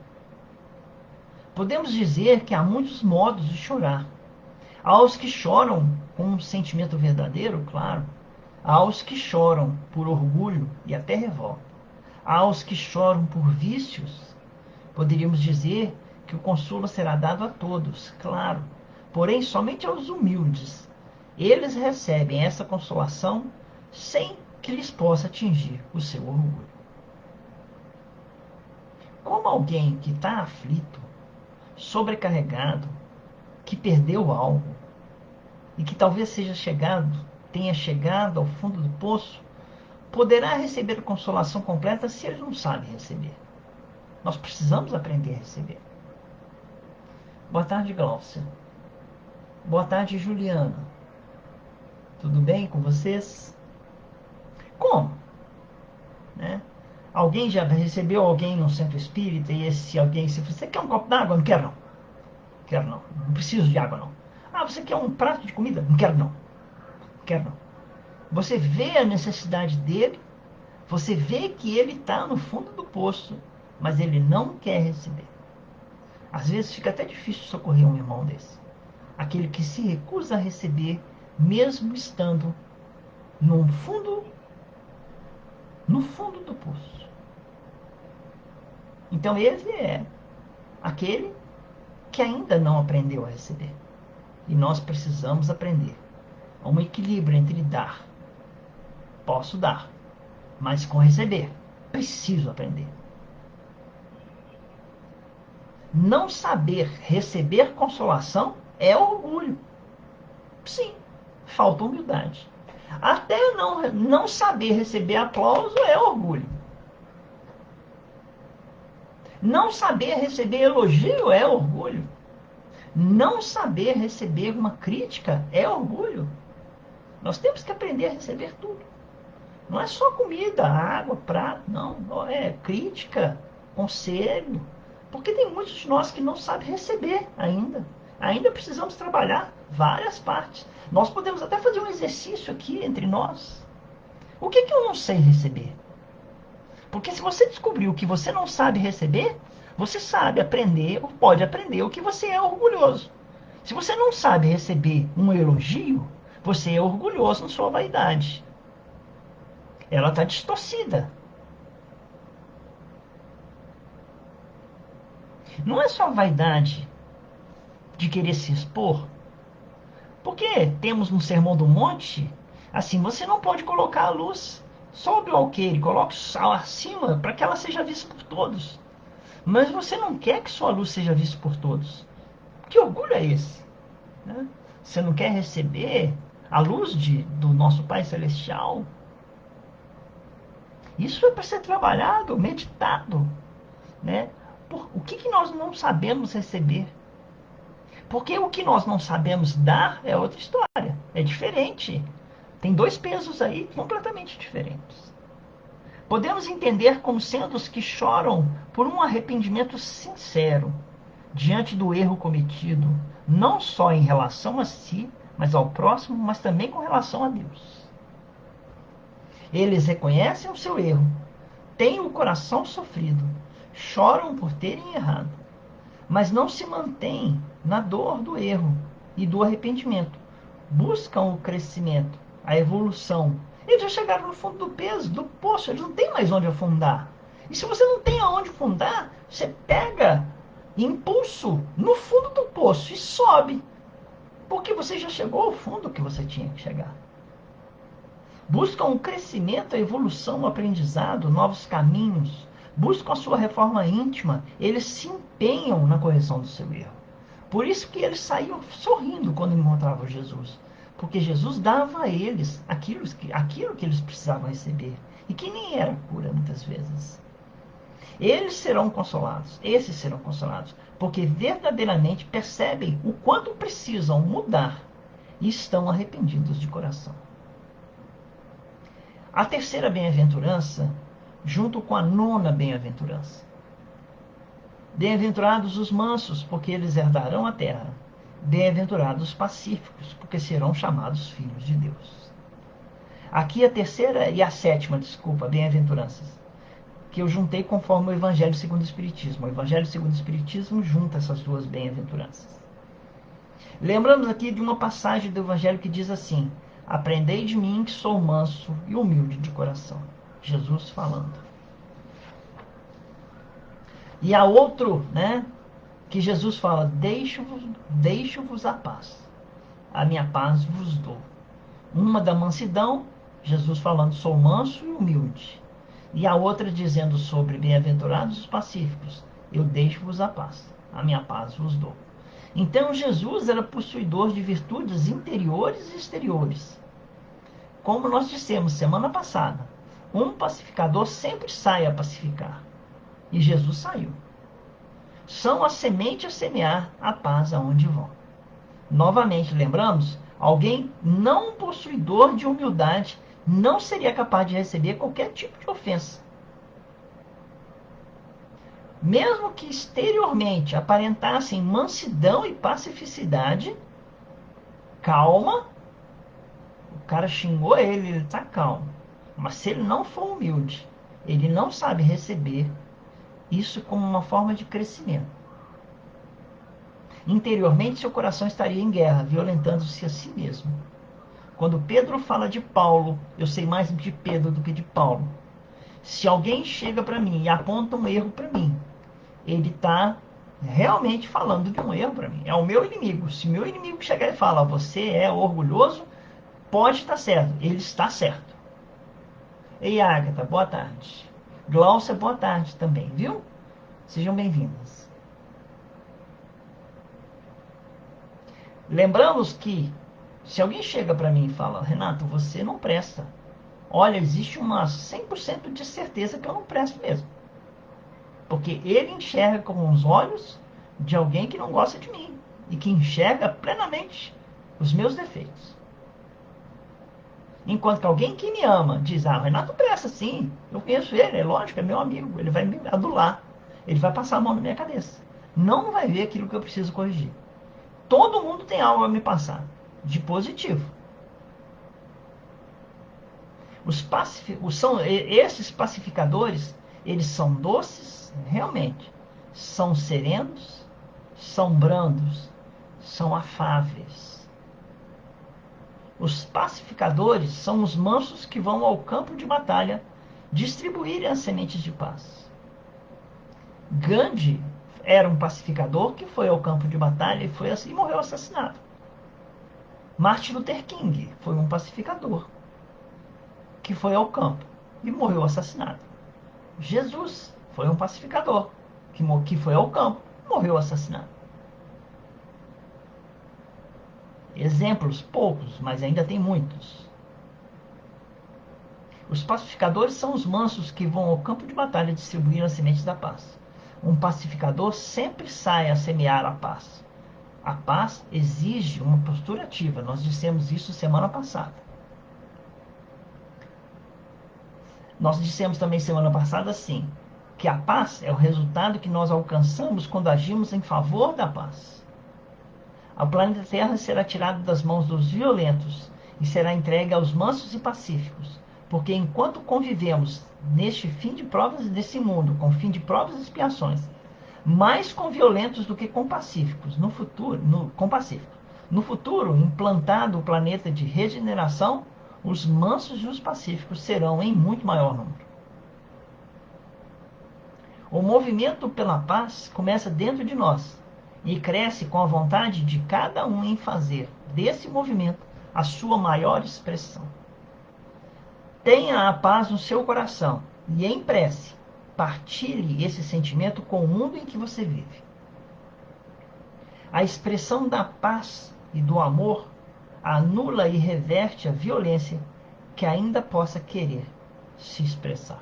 Podemos dizer que há muitos modos de chorar. Há os que choram com um sentimento verdadeiro, claro. Há os que choram por orgulho e até revolta. Há os que choram por vícios. Poderíamos dizer que o consolo será dado a todos, claro. Porém, somente aos humildes. Eles recebem essa consolação sem que lhes possa atingir o seu orgulho. Como alguém que está aflito, sobrecarregado, que perdeu algo e que talvez tenha chegado ao fundo do poço, poderá receber consolação completa se ele não sabe receber. Nós precisamos aprender a receber. Boa tarde, Glaucia. Boa tarde, Juliana. Tudo bem com vocês? Como? Alguém já recebeu alguém no centro espírita e esse alguém, se você quer um copo d'água? Não quero não. Quero não. Não preciso de água não. Ah, você quer um prato de comida? Não quero não. Quero não. Você vê a necessidade dele, você vê que ele está no fundo do poço, mas ele não quer receber. Às vezes fica até difícil socorrer um irmão desse. Aquele que se recusa a receber, mesmo estando no fundo do poço. Então ele é aquele que ainda não aprendeu a receber. E nós precisamos aprender. Há um equilíbrio entre dar. Posso dar, mas com receber. Preciso aprender. Não saber receber consolação é orgulho. Sim, falta humildade. Até não saber receber aplauso é orgulho. Não saber receber elogio é orgulho. Não saber receber uma crítica é orgulho. Nós temos que aprender a receber tudo. Não é só comida, água, prato, não. É crítica, conselho, porque tem muitos de nós que não sabem receber ainda. Ainda precisamos trabalhar várias partes. Nós podemos até fazer um exercício aqui entre nós. O que eu não sei receber? Porque se você descobriu que você não sabe receber, você sabe aprender, ou pode aprender, o que você é orgulhoso. Se você não sabe receber um elogio, você é orgulhoso na sua vaidade. Ela está distorcida. Não é só vaidade de querer se expor. Porque temos no Sermão do Monte, assim, você não pode colocar a luz sobre o alqueire, coloque o sal acima para que ela seja vista por todos. Mas você não quer que sua luz seja vista por todos. Que orgulho é esse? Né? Você não quer receber a luz do nosso Pai Celestial? Isso é para ser trabalhado, meditado. Né? O que nós não sabemos receber? Porque o que nós não sabemos dar é outra história. É diferente. Tem dois pesos aí completamente diferentes. Podemos entender como sendo os que choram por um arrependimento sincero diante do erro cometido, não só em relação a si, mas ao próximo, mas também com relação a Deus. Eles reconhecem o seu erro, têm o coração sofrido, choram por terem errado, mas não se mantêm na dor do erro e do arrependimento. Buscam o crescimento, a evolução. Eles já chegaram no fundo do poço, eles não têm mais onde afundar. E se você não tem aonde afundar, você pega impulso no fundo do poço e sobe. Porque você já chegou ao fundo que você tinha que chegar. Buscam o crescimento, a evolução, o aprendizado, novos caminhos. Buscam a sua reforma íntima. Eles se empenham na correção do seu erro. Por isso que eles saíam sorrindo quando encontravam Jesus. Porque Jesus dava a eles aquilo que eles precisavam receber. E que nem era cura, muitas vezes. Eles serão consolados, esses serão consolados, porque verdadeiramente percebem o quanto precisam mudar e estão arrependidos de coração. A terceira bem-aventurança, junto com a nona bem-aventurança. Bem-aventurados os mansos, porque eles herdarão a terra. Bem-aventurados os pacíficos, porque serão chamados filhos de Deus. Aqui a terceira e a sétima, bem-aventuranças, que eu juntei conforme o Evangelho segundo o Espiritismo. O Evangelho segundo o Espiritismo junta essas duas bem-aventuranças. Lembramos aqui de uma passagem do Evangelho que diz assim: aprendei de mim que sou manso e humilde de coração. Jesus falando. E há outro, né, que Jesus fala: deixo-vos a paz. A minha paz vos dou. Uma da mansidão, Jesus falando, sou manso e humilde. E a outra dizendo sobre bem-aventurados os pacíficos, eu deixo-vos a paz, a minha paz vos dou. Então Jesus era possuidor de virtudes interiores e exteriores. Como nós dissemos semana passada, um pacificador sempre sai a pacificar. E Jesus saiu. São a semente a semear a paz aonde vão. Novamente, lembramos, alguém não possuidor de humildade não seria capaz de receber qualquer tipo de ofensa. Mesmo que exteriormente aparentassem mansidão e pacificidade, calma, o cara xingou ele está calmo. Mas se ele não for humilde, ele não sabe receber isso como uma forma de crescimento. Interiormente, seu coração estaria em guerra, violentando-se a si mesmo. Quando Pedro fala de Paulo, eu sei mais de Pedro do que de Paulo. Se alguém chega para mim e aponta um erro para mim, ele está realmente falando de um erro para mim. É o meu inimigo. Se meu inimigo chegar e falar, você é orgulhoso, pode estar certo. Ele está certo. Ei, Agatha, boa tarde. Glaucia, boa tarde também, viu? Sejam bem-vindas. Lembramos que se alguém chega para mim e fala, Renato, você não presta. Olha, existe uma 100% de certeza que eu não presto mesmo. Porque ele enxerga com os olhos de alguém que não gosta de mim. E que enxerga plenamente os meus defeitos. Enquanto que alguém que me ama diz, o Renato presta sim. Eu conheço ele, é lógico, é meu amigo. Ele vai me adular. Ele vai passar a mão na minha cabeça. Não vai ver aquilo que eu preciso corrigir. Todo mundo tem algo a me passar, de positivo. Esses pacificadores, eles são doces, realmente. São serenos, são brandos, são afáveis. Os pacificadores são os mansos que vão ao campo de batalha distribuírem as sementes de paz. Gandhi era um pacificador que foi ao campo de batalha e morreu assassinado. Martin Luther King foi um pacificador que foi ao campo e morreu assassinado. Jesus foi um pacificador que foi ao campo e morreu assassinado. Exemplos poucos, mas ainda tem muitos. Os pacificadores são os mansos que vão ao campo de batalha distribuir as sementes da paz. Um pacificador sempre sai a semear a paz. A paz exige uma postura ativa. Nós dissemos isso semana passada. Nós dissemos também semana passada, sim, que a paz é o resultado que nós alcançamos quando agimos em favor da paz. O planeta Terra será tirado das mãos dos violentos e será entregue aos mansos e pacíficos, porque enquanto convivemos neste fim de provas desse mundo, com fim de provas e expiações, mais com violentos do que com pacíficos, no futuro, implantado o planeta de regeneração, os mansos e os pacíficos serão em muito maior número. O movimento pela paz começa dentro de nós e cresce com a vontade de cada um em fazer desse movimento a sua maior expressão. Tenha a paz no seu coração e em prece, partilhe esse sentimento com o mundo em que você vive. A expressão da paz e do amor anula e reverte a violência que ainda possa querer se expressar.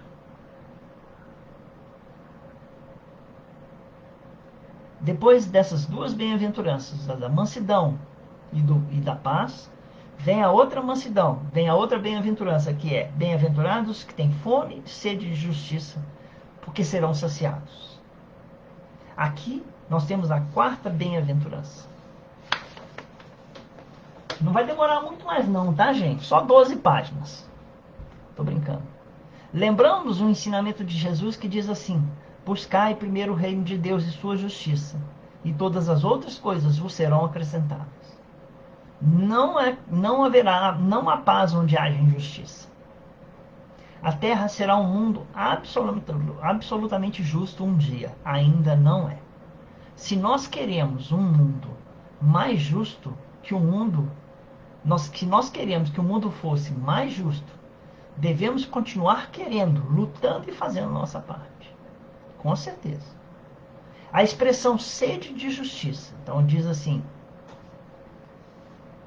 Depois dessas duas bem-aventuranças, a da mansidão e da paz, vem a outra mansidão, vem a outra bem-aventurança, que é: bem-aventurados que têm fome e sede de justiça, porque serão saciados. Aqui nós temos a quarta bem-aventurança. Não vai demorar muito mais não, tá, gente? Só 12 páginas. Tô brincando. Lembramos o ensinamento de Jesus que diz assim: buscai primeiro o reino de Deus e sua justiça, e todas as outras coisas vos serão acrescentadas. Não há paz onde haja injustiça. A terra será um mundo absolutamente justo um dia. Ainda não é. Se nós queremos um mundo mais justo que o mundo, se nós queremos que o mundo fosse mais justo, devemos continuar querendo, lutando e fazendo a nossa parte. Com certeza. A expressão sede de justiça. Então diz assim: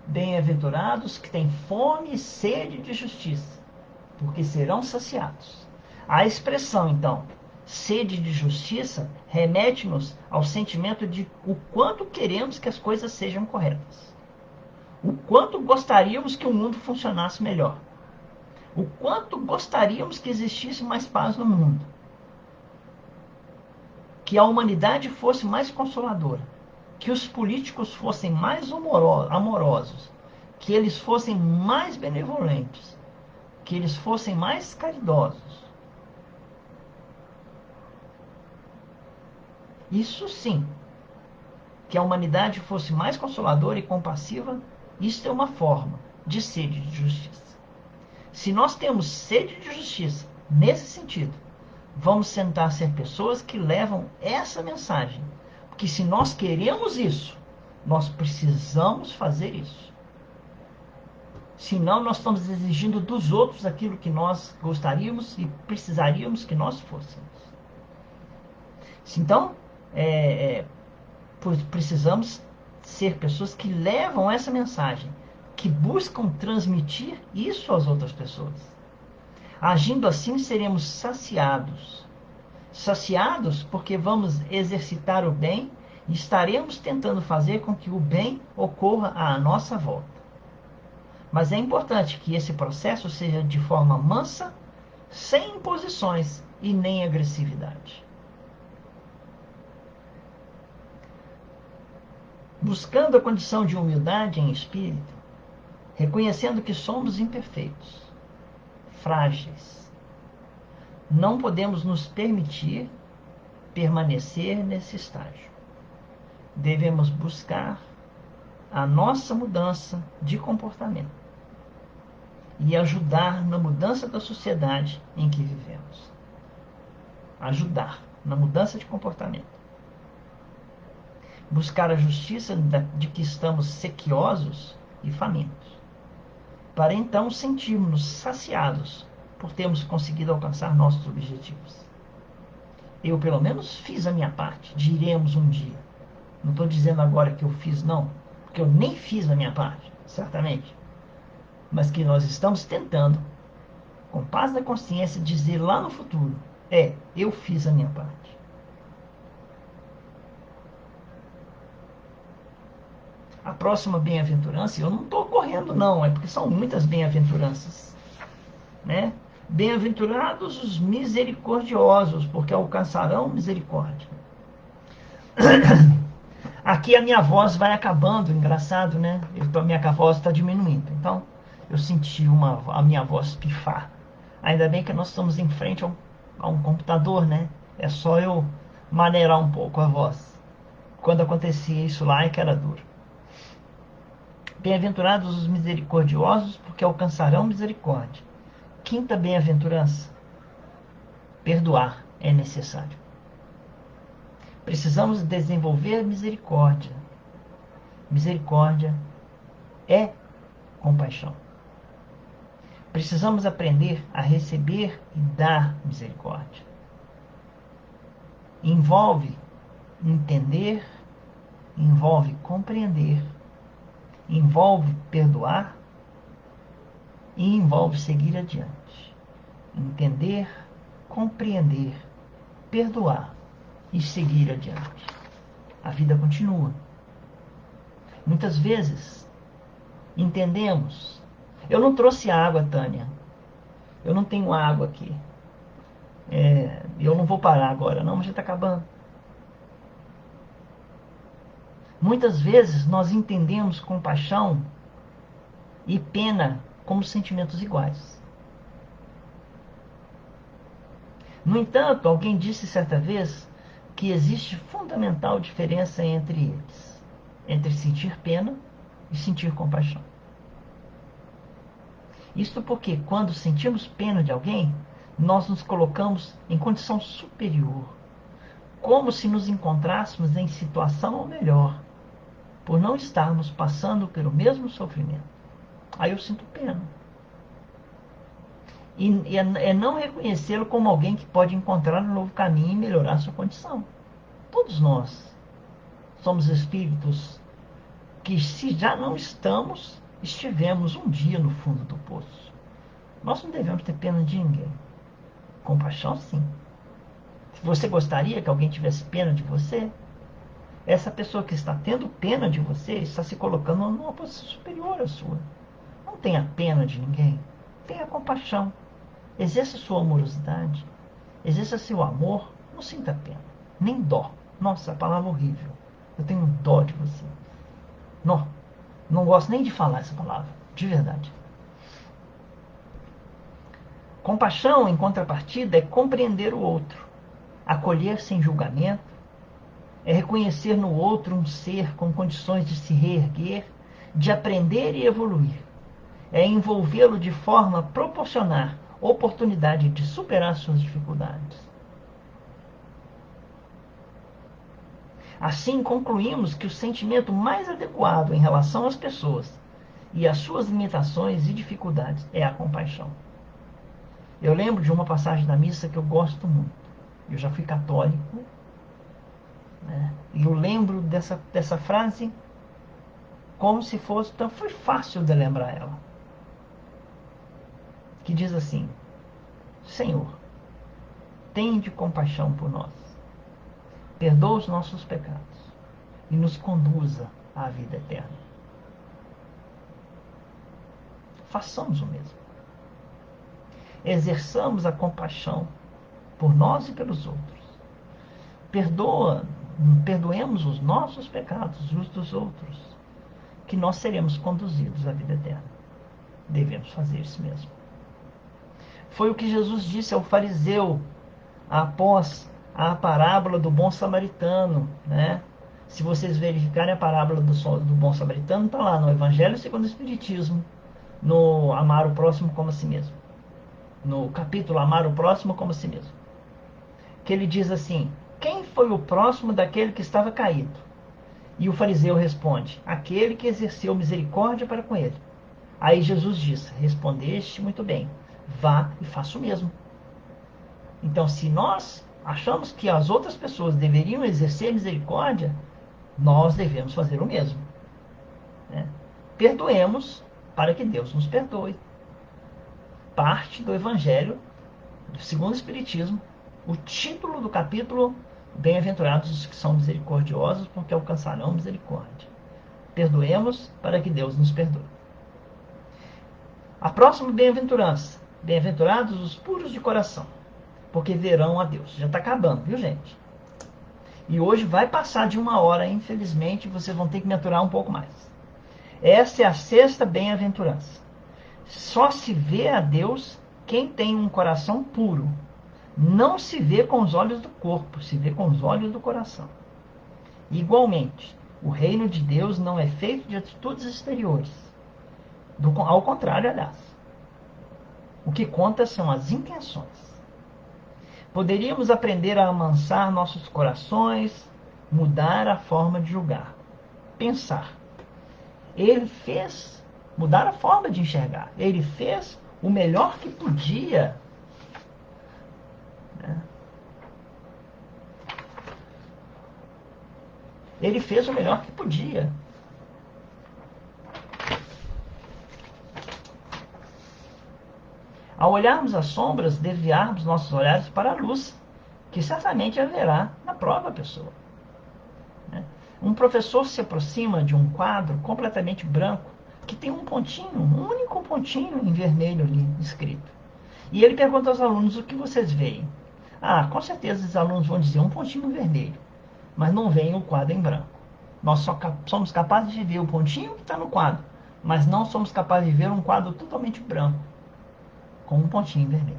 bem-aventurados que têm fome e sede de justiça, porque serão saciados. A expressão, então, sede de justiça, remete-nos ao sentimento de o quanto queremos que as coisas sejam corretas. O quanto gostaríamos que o mundo funcionasse melhor. O quanto gostaríamos que existisse mais paz no mundo. Que a humanidade fosse mais consoladora. Que os políticos fossem mais amorosos. Que eles fossem mais benevolentes. Que eles fossem mais caridosos. Isso sim. Que a humanidade fosse mais consoladora e compassiva. Isto é uma forma de sede de justiça. Se nós temos sede de justiça nesse sentido, vamos tentar ser pessoas que levam essa mensagem. Porque se nós queremos isso, nós precisamos fazer isso. Senão nós estamos exigindo dos outros aquilo que nós gostaríamos e precisaríamos que nós fôssemos. Então, precisamos ser pessoas que levam essa mensagem, que buscam transmitir isso às outras pessoas. Agindo assim, seremos saciados. Saciados porque vamos exercitar o bem e estaremos tentando fazer com que o bem ocorra à nossa volta. Mas é importante que esse processo seja de forma mansa, sem imposições e nem agressividade. buscando a condição de humildade em espírito, reconhecendo que somos imperfeitos, frágeis. Não podemos nos permitir permanecer nesse estágio. Devemos buscar a nossa mudança de comportamento e ajudar na mudança da sociedade em que vivemos. Ajudar na mudança de comportamento. Buscar a justiça de que estamos sequiosos e famintos, para então sentirmos-nos saciados por termos conseguido alcançar nossos objetivos. Eu, pelo menos, fiz a minha parte, diremos um dia. Não estou dizendo agora que eu fiz, não, porque eu nem fiz a minha parte, certamente. Mas que nós estamos tentando, com paz da consciência, dizer lá no futuro, eu fiz a minha parte. A próxima bem-aventurança, eu não estou correndo não, é porque são muitas bem-aventuranças, né? Bem-aventurados os misericordiosos, porque alcançarão misericórdia. Aqui a minha voz vai acabando, engraçado, né? A minha voz está diminuindo, então eu senti a minha voz pifar. Ainda bem que nós estamos em frente a um computador, né? É só eu maneirar um pouco a voz. Quando acontecia isso lá, é que era duro. Bem-aventurados os misericordiosos, porque alcançarão misericórdia. Quinta bem-aventurança: perdoar é necessário. Precisamos desenvolver misericórdia. Misericórdia é compaixão. Precisamos aprender a receber e dar misericórdia. Envolve entender, envolve compreender, envolve perdoar e envolve seguir adiante. Entender, compreender, perdoar e seguir adiante. A vida continua. Muitas vezes entendemos. Eu não trouxe água, Tânia. Eu não tenho água aqui. Eu não vou parar agora, não, mas já está acabando. Muitas vezes nós entendemos compaixão e pena como sentimentos iguais. No entanto, alguém disse certa vez que existe fundamental diferença entre eles, entre sentir pena e sentir compaixão. Isto porque quando sentimos pena de alguém, nós nos colocamos em condição superior, como se nos encontrássemos em situação ou melhor, por não estarmos passando pelo mesmo sofrimento. Aí eu sinto pena. E é não reconhecê-lo como alguém que pode encontrar um novo caminho e melhorar sua condição. Todos nós somos espíritos que, se já não estamos, estivemos um dia no fundo do poço. Nós não devemos ter pena de ninguém. Compaixão, sim. Se você gostaria que alguém tivesse pena de você, essa pessoa que está tendo pena de você está se colocando numa posição superior à sua. Não tenha pena de ninguém. Tenha compaixão. Exerça sua amorosidade. Exerça seu amor. Não sinta pena. Nem dó. Nossa, a palavra horrível. Eu tenho dó de você. Não gosto nem de falar essa palavra. De verdade. Compaixão, em contrapartida, é compreender o outro. Acolher sem julgamento. É reconhecer no outro um ser com condições de se reerguer, de aprender e evoluir. É envolvê-lo de forma a proporcionar oportunidade de superar suas dificuldades. Assim, concluímos que o sentimento mais adequado em relação às pessoas e às suas limitações e dificuldades é a compaixão. Eu lembro de uma passagem da missa que eu gosto muito. Eu já fui católico, né? E eu lembro dessa frase como se fosse... Então foi fácil de lembrar ela. Que diz assim: Senhor, tende compaixão por nós. Perdoa os nossos pecados e nos conduza à vida eterna. Façamos o mesmo. Exerçamos a compaixão por nós e pelos outros. Perdoa perdoemos os nossos pecados, os dos outros, que nós seremos conduzidos à vida eterna. Devemos fazer isso mesmo. Foi o que Jesus disse ao fariseu após a parábola do bom samaritano, né? Se vocês verificarem a parábola do bom samaritano, está lá no Evangelho segundo o Espiritismo, no amar o próximo como a si mesmo. No capítulo Amar o próximo como a si mesmo. Que ele diz assim: quem foi o próximo daquele que estava caído? E o fariseu responde: aquele que exerceu misericórdia para com ele. Aí Jesus diz: respondeste muito bem, vá e faça o mesmo. Então, se nós achamos que as outras pessoas deveriam exercer misericórdia, nós devemos fazer o mesmo, né? Perdoemos para que Deus nos perdoe. Parte do Evangelho segundo o Espiritismo, o título do capítulo: bem-aventurados os que são misericordiosos, porque alcançarão misericórdia. Perdoemos para que Deus nos perdoe. A próxima bem-aventurança: bem-aventurados os puros de coração, porque verão a Deus. Já está acabando, viu, gente? E hoje vai passar de 1 hora, infelizmente, vocês vão ter que me aturar um pouco mais. Essa é a sexta bem-aventurança. Só se vê a Deus quem tem um coração puro. Não se vê com os olhos do corpo, se vê com os olhos do coração. Igualmente, o reino de Deus não é feito de atitudes exteriores. Ao contrário, aliás. O que conta são as intenções. Poderíamos aprender a amansar nossos corações, mudar a forma de julgar, pensar. Ele fez mudar a forma de enxergar. Ele fez o melhor que podia, né? Ele fez o melhor que podia. Ao olharmos as sombras, desviarmos nossos olhares para a luz, que certamente haverá na própria pessoa. Um professor se aproxima de um quadro completamente branco, que tem um pontinho, um único pontinho em vermelho ali escrito. E ele pergunta aos alunos: o que vocês veem? Ah, com certeza os alunos vão dizer um pontinho vermelho, mas não veem o quadro em branco. Nós só somos capazes de ver o pontinho que está no quadro, mas não somos capazes de ver um quadro totalmente branco, com um pontinho vermelho.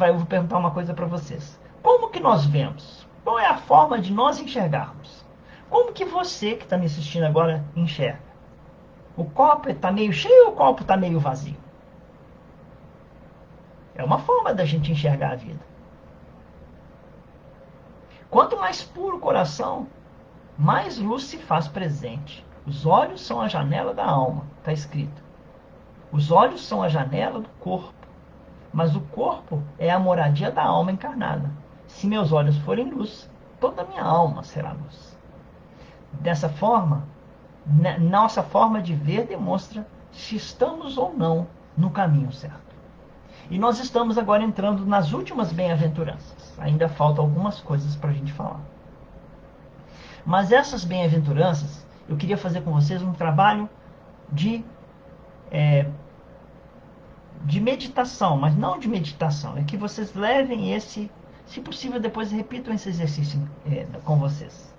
Eu vou perguntar uma coisa para vocês. Como que nós vemos? Qual é a forma de nós enxergarmos? Como que você que está me assistindo agora enxerga? O copo está meio cheio ou o copo está meio vazio? É uma forma da gente enxergar a vida. Quanto mais puro o coração, mais luz se faz presente. Os olhos são a janela da alma, está escrito. Os olhos são a janela do corpo, mas o corpo é a moradia da alma encarnada. Se meus olhos forem luz, toda a minha alma será luz. Dessa forma, nossa forma de ver demonstra se estamos ou não no caminho certo. E nós estamos agora entrando nas últimas bem-aventuranças. Ainda faltam algumas coisas para a gente falar. Mas essas bem-aventuranças, eu queria fazer com vocês um trabalho de meditação, mas não de meditação. É que vocês levem esse, se possível, depois repitam esse exercício com vocês.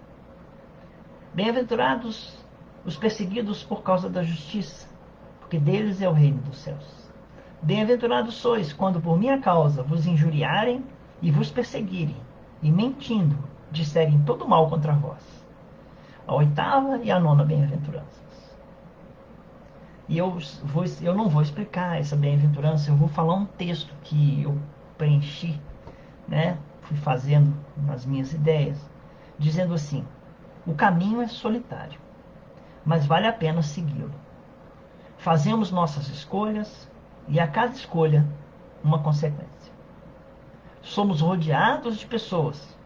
Bem-aventurados os perseguidos por causa da justiça, porque deles é o reino dos céus. Bem-aventurados sois quando por minha causa vos injuriarem e vos perseguirem, e mentindo disserem todo mal contra vós. A 8ª e a 9ª bem-aventuranças. E eu não vou explicar essa bem-aventurança, eu vou falar um texto que eu preenchi, né? Fui fazendo nas minhas ideias, dizendo assim: o caminho é solitário, mas vale a pena segui-lo. Fazemos nossas escolhas e a cada escolha uma consequência. Somos rodeados de pessoas,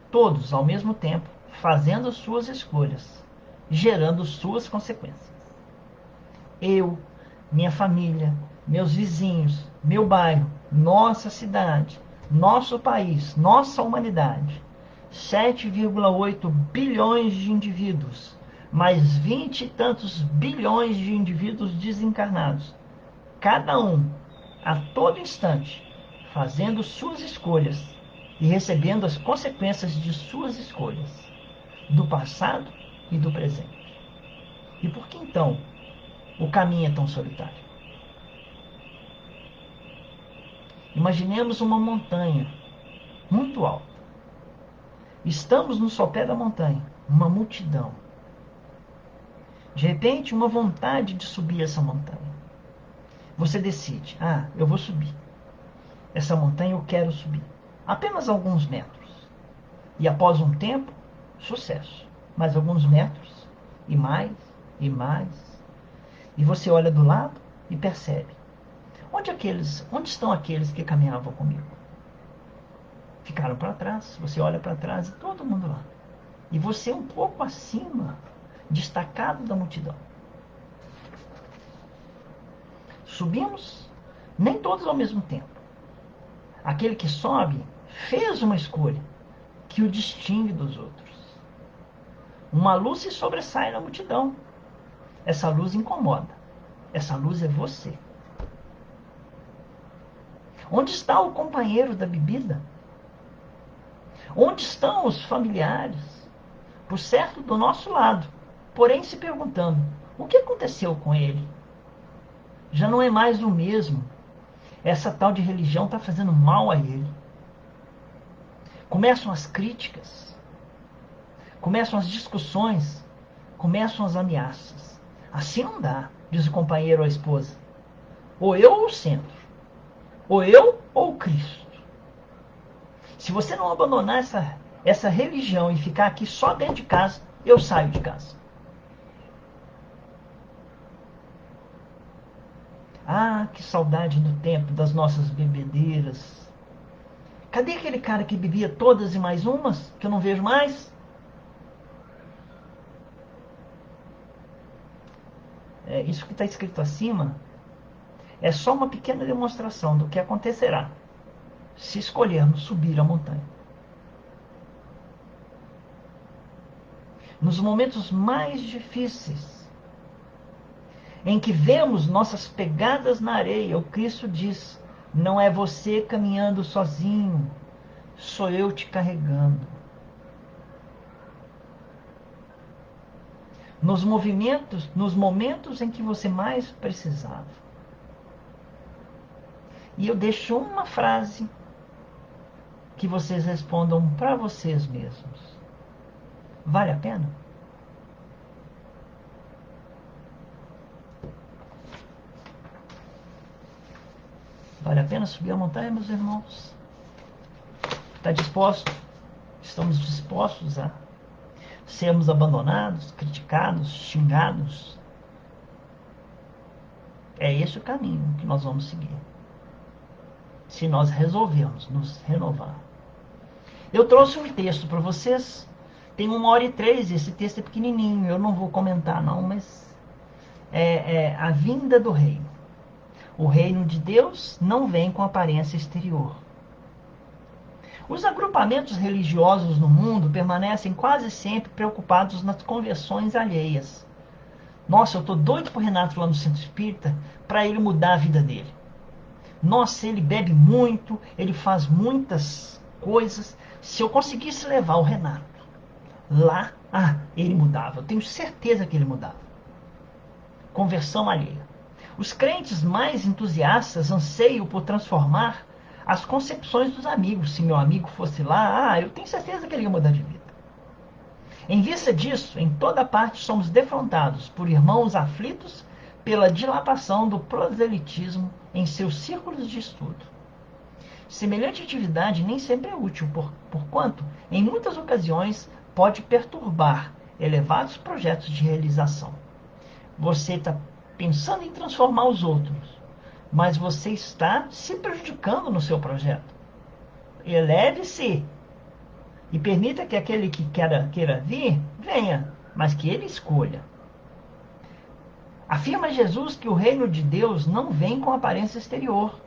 todos ao mesmo tempo, fazendo suas escolhas, gerando suas consequências. Eu, minha família, meus vizinhos, meu bairro, nossa cidade, nosso país, nossa humanidade. 7,8 bilhões de indivíduos, mais 20 e tantos bilhões de indivíduos desencarnados. Cada um, a todo instante, fazendo suas escolhas, e recebendo as consequências de suas escolhas, do passado e do presente. E por que então o caminho é tão solitário? Imaginemos uma montanha muito alta. Estamos no sopé da montanha, uma multidão. De repente, uma vontade de subir essa montanha. Você decide, eu vou subir. Essa montanha eu quero subir. Apenas alguns metros. E após um tempo, sucesso. Mais alguns metros, e mais, e mais. E você olha do lado e percebe. Onde estão aqueles que caminhavam comigo? Ficaram para trás. Você olha para trás e todo mundo lá. E você um pouco acima, destacado da multidão. Subimos, nem todos ao mesmo tempo. Aquele que sobe fez uma escolha que o distingue dos outros. Uma luz se sobressai na multidão. Essa luz incomoda. Essa luz é você. Onde está o companheiro da bebida? Onde estão os familiares? Por certo, do nosso lado, porém se perguntando, o que aconteceu com ele? Já não é mais o mesmo. Essa tal de religião está fazendo mal a ele. Começam as críticas, começam as discussões, começam as ameaças. Assim não dá, diz o companheiro à esposa. Ou eu ou o centro. Ou eu ou Cristo. Se você não abandonar essa religião e ficar aqui só dentro de casa, eu saio de casa. Ah, que saudade do tempo das nossas bebedeiras. Cadê aquele cara que bebia todas e mais umas, que eu não vejo mais? Isso que está escrito acima é só uma pequena demonstração do que acontecerá se escolhermos subir a montanha. Nos momentos mais difíceis, em que vemos nossas pegadas na areia, o Cristo diz, não é você caminhando sozinho, sou eu te carregando. Nos momentos em que você mais precisava. E eu deixo uma frase que vocês respondam para vocês mesmos. Vale a pena? Vale a pena subir a montanha, meus irmãos? Está disposto? Estamos dispostos a sermos abandonados, criticados, xingados? É esse o caminho que nós vamos seguir. Se nós resolvermos nos renovar. Eu trouxe um texto para vocês. Tem 1h03, esse texto é pequenininho. Eu não vou comentar não, mas é a vinda do reino. O reino de Deus não vem com aparência exterior. Os agrupamentos religiosos no mundo permanecem quase sempre preocupados nas conversões alheias. Nossa, eu estou doido pro Renato lá no Centro Espírita para ele mudar a vida dele. Nossa, ele bebe muito, ele faz muitas coisas. Se eu conseguisse levar o Renato lá, ele mudava. Eu tenho certeza que ele mudava. Conversão alheia. Os crentes mais entusiastas anseiam por transformar as concepções dos amigos. Se meu amigo fosse lá, eu tenho certeza que ele ia mudar de vida. Em vista disso, em toda parte somos defrontados por irmãos aflitos pela dilapação do proselitismo em seus círculos de estudo. Semelhante atividade nem sempre é útil, porquanto, em muitas ocasiões, pode perturbar elevados projetos de realização. Você está pensando em transformar os outros, mas você está se prejudicando no seu projeto. Eleve-se e permita que aquele que queira vir, venha, mas que ele escolha. Afirma Jesus que o reino de Deus não vem com aparência exterior.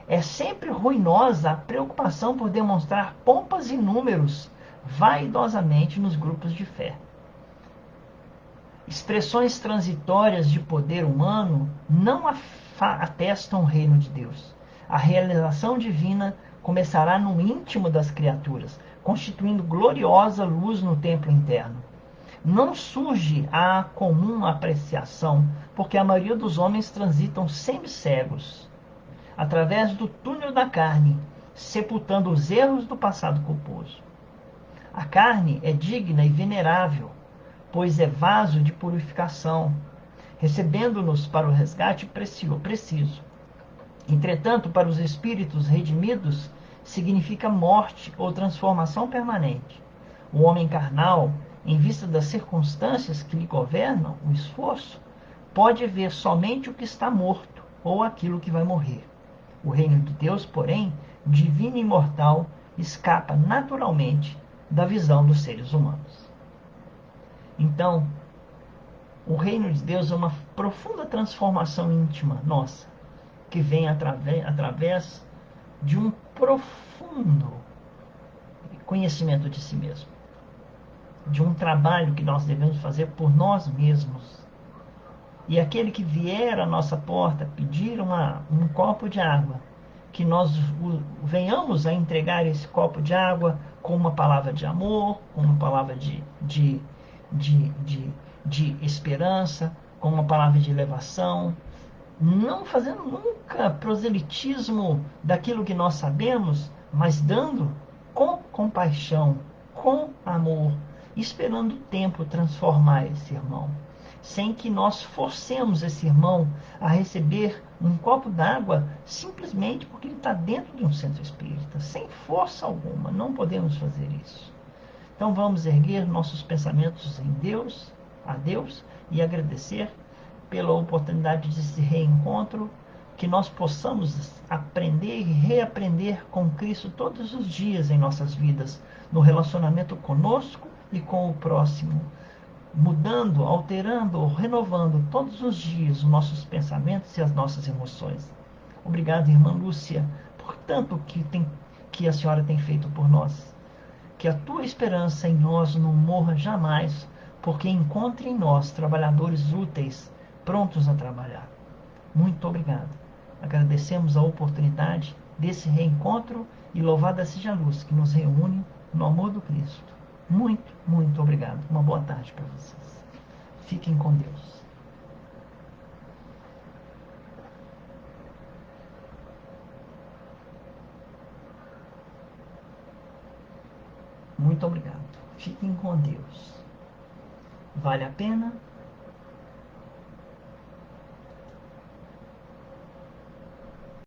É sempre ruinosa a preocupação por demonstrar pompas e números vaidosamente nos grupos de fé. Expressões transitórias de poder humano não atestam o reino de Deus. A realização divina começará no íntimo das criaturas, constituindo gloriosa luz no templo interno. Não surge à comum apreciação, porque a maioria dos homens transitam semi-cegos, através do túnel da carne, sepultando os erros do passado culposo. A carne é digna e venerável, pois é vaso de purificação, recebendo-nos para o resgate preciso. Entretanto, para os espíritos redimidos, significa morte ou transformação permanente. O homem carnal, em vista das circunstâncias que lhe governam, o esforço, pode ver somente o que está morto ou aquilo que vai morrer. O reino de Deus, porém, divino e imortal, escapa naturalmente da visão dos seres humanos. Então, o reino de Deus é uma profunda transformação íntima nossa, que vem através de um profundo conhecimento de si mesmo, de um trabalho que nós devemos fazer por nós mesmos. E aquele que vier à nossa porta pedir um copo de água, que nós venhamos a entregar esse copo de água com uma palavra de amor, com uma palavra de esperança, com uma palavra de elevação, não fazendo nunca proselitismo daquilo que nós sabemos, mas dando com compaixão, com amor, esperando o tempo transformar esse irmão, sem que nós forcemos esse irmão a receber um copo d'água simplesmente porque ele está dentro de um centro espírita, sem força alguma. Não podemos fazer isso. Então vamos erguer nossos pensamentos em Deus, a Deus, e agradecer pela oportunidade desse reencontro, que nós possamos aprender e reaprender com Cristo todos os dias em nossas vidas, no relacionamento conosco e com o próximo, mudando, alterando, renovando todos os dias os nossos pensamentos e as nossas emoções. Obrigado, irmã Lúcia, por tanto que a senhora tem feito por nós. Que a tua esperança em nós não morra jamais, porque encontre em nós trabalhadores úteis, prontos a trabalhar. Muito obrigado. Agradecemos a oportunidade desse reencontro e louvada seja a luz que nos reúne no amor do Cristo. Muito, muito obrigado. Uma boa tarde para vocês. Fiquem com Deus. Muito obrigado. Fiquem com Deus. Vale a pena?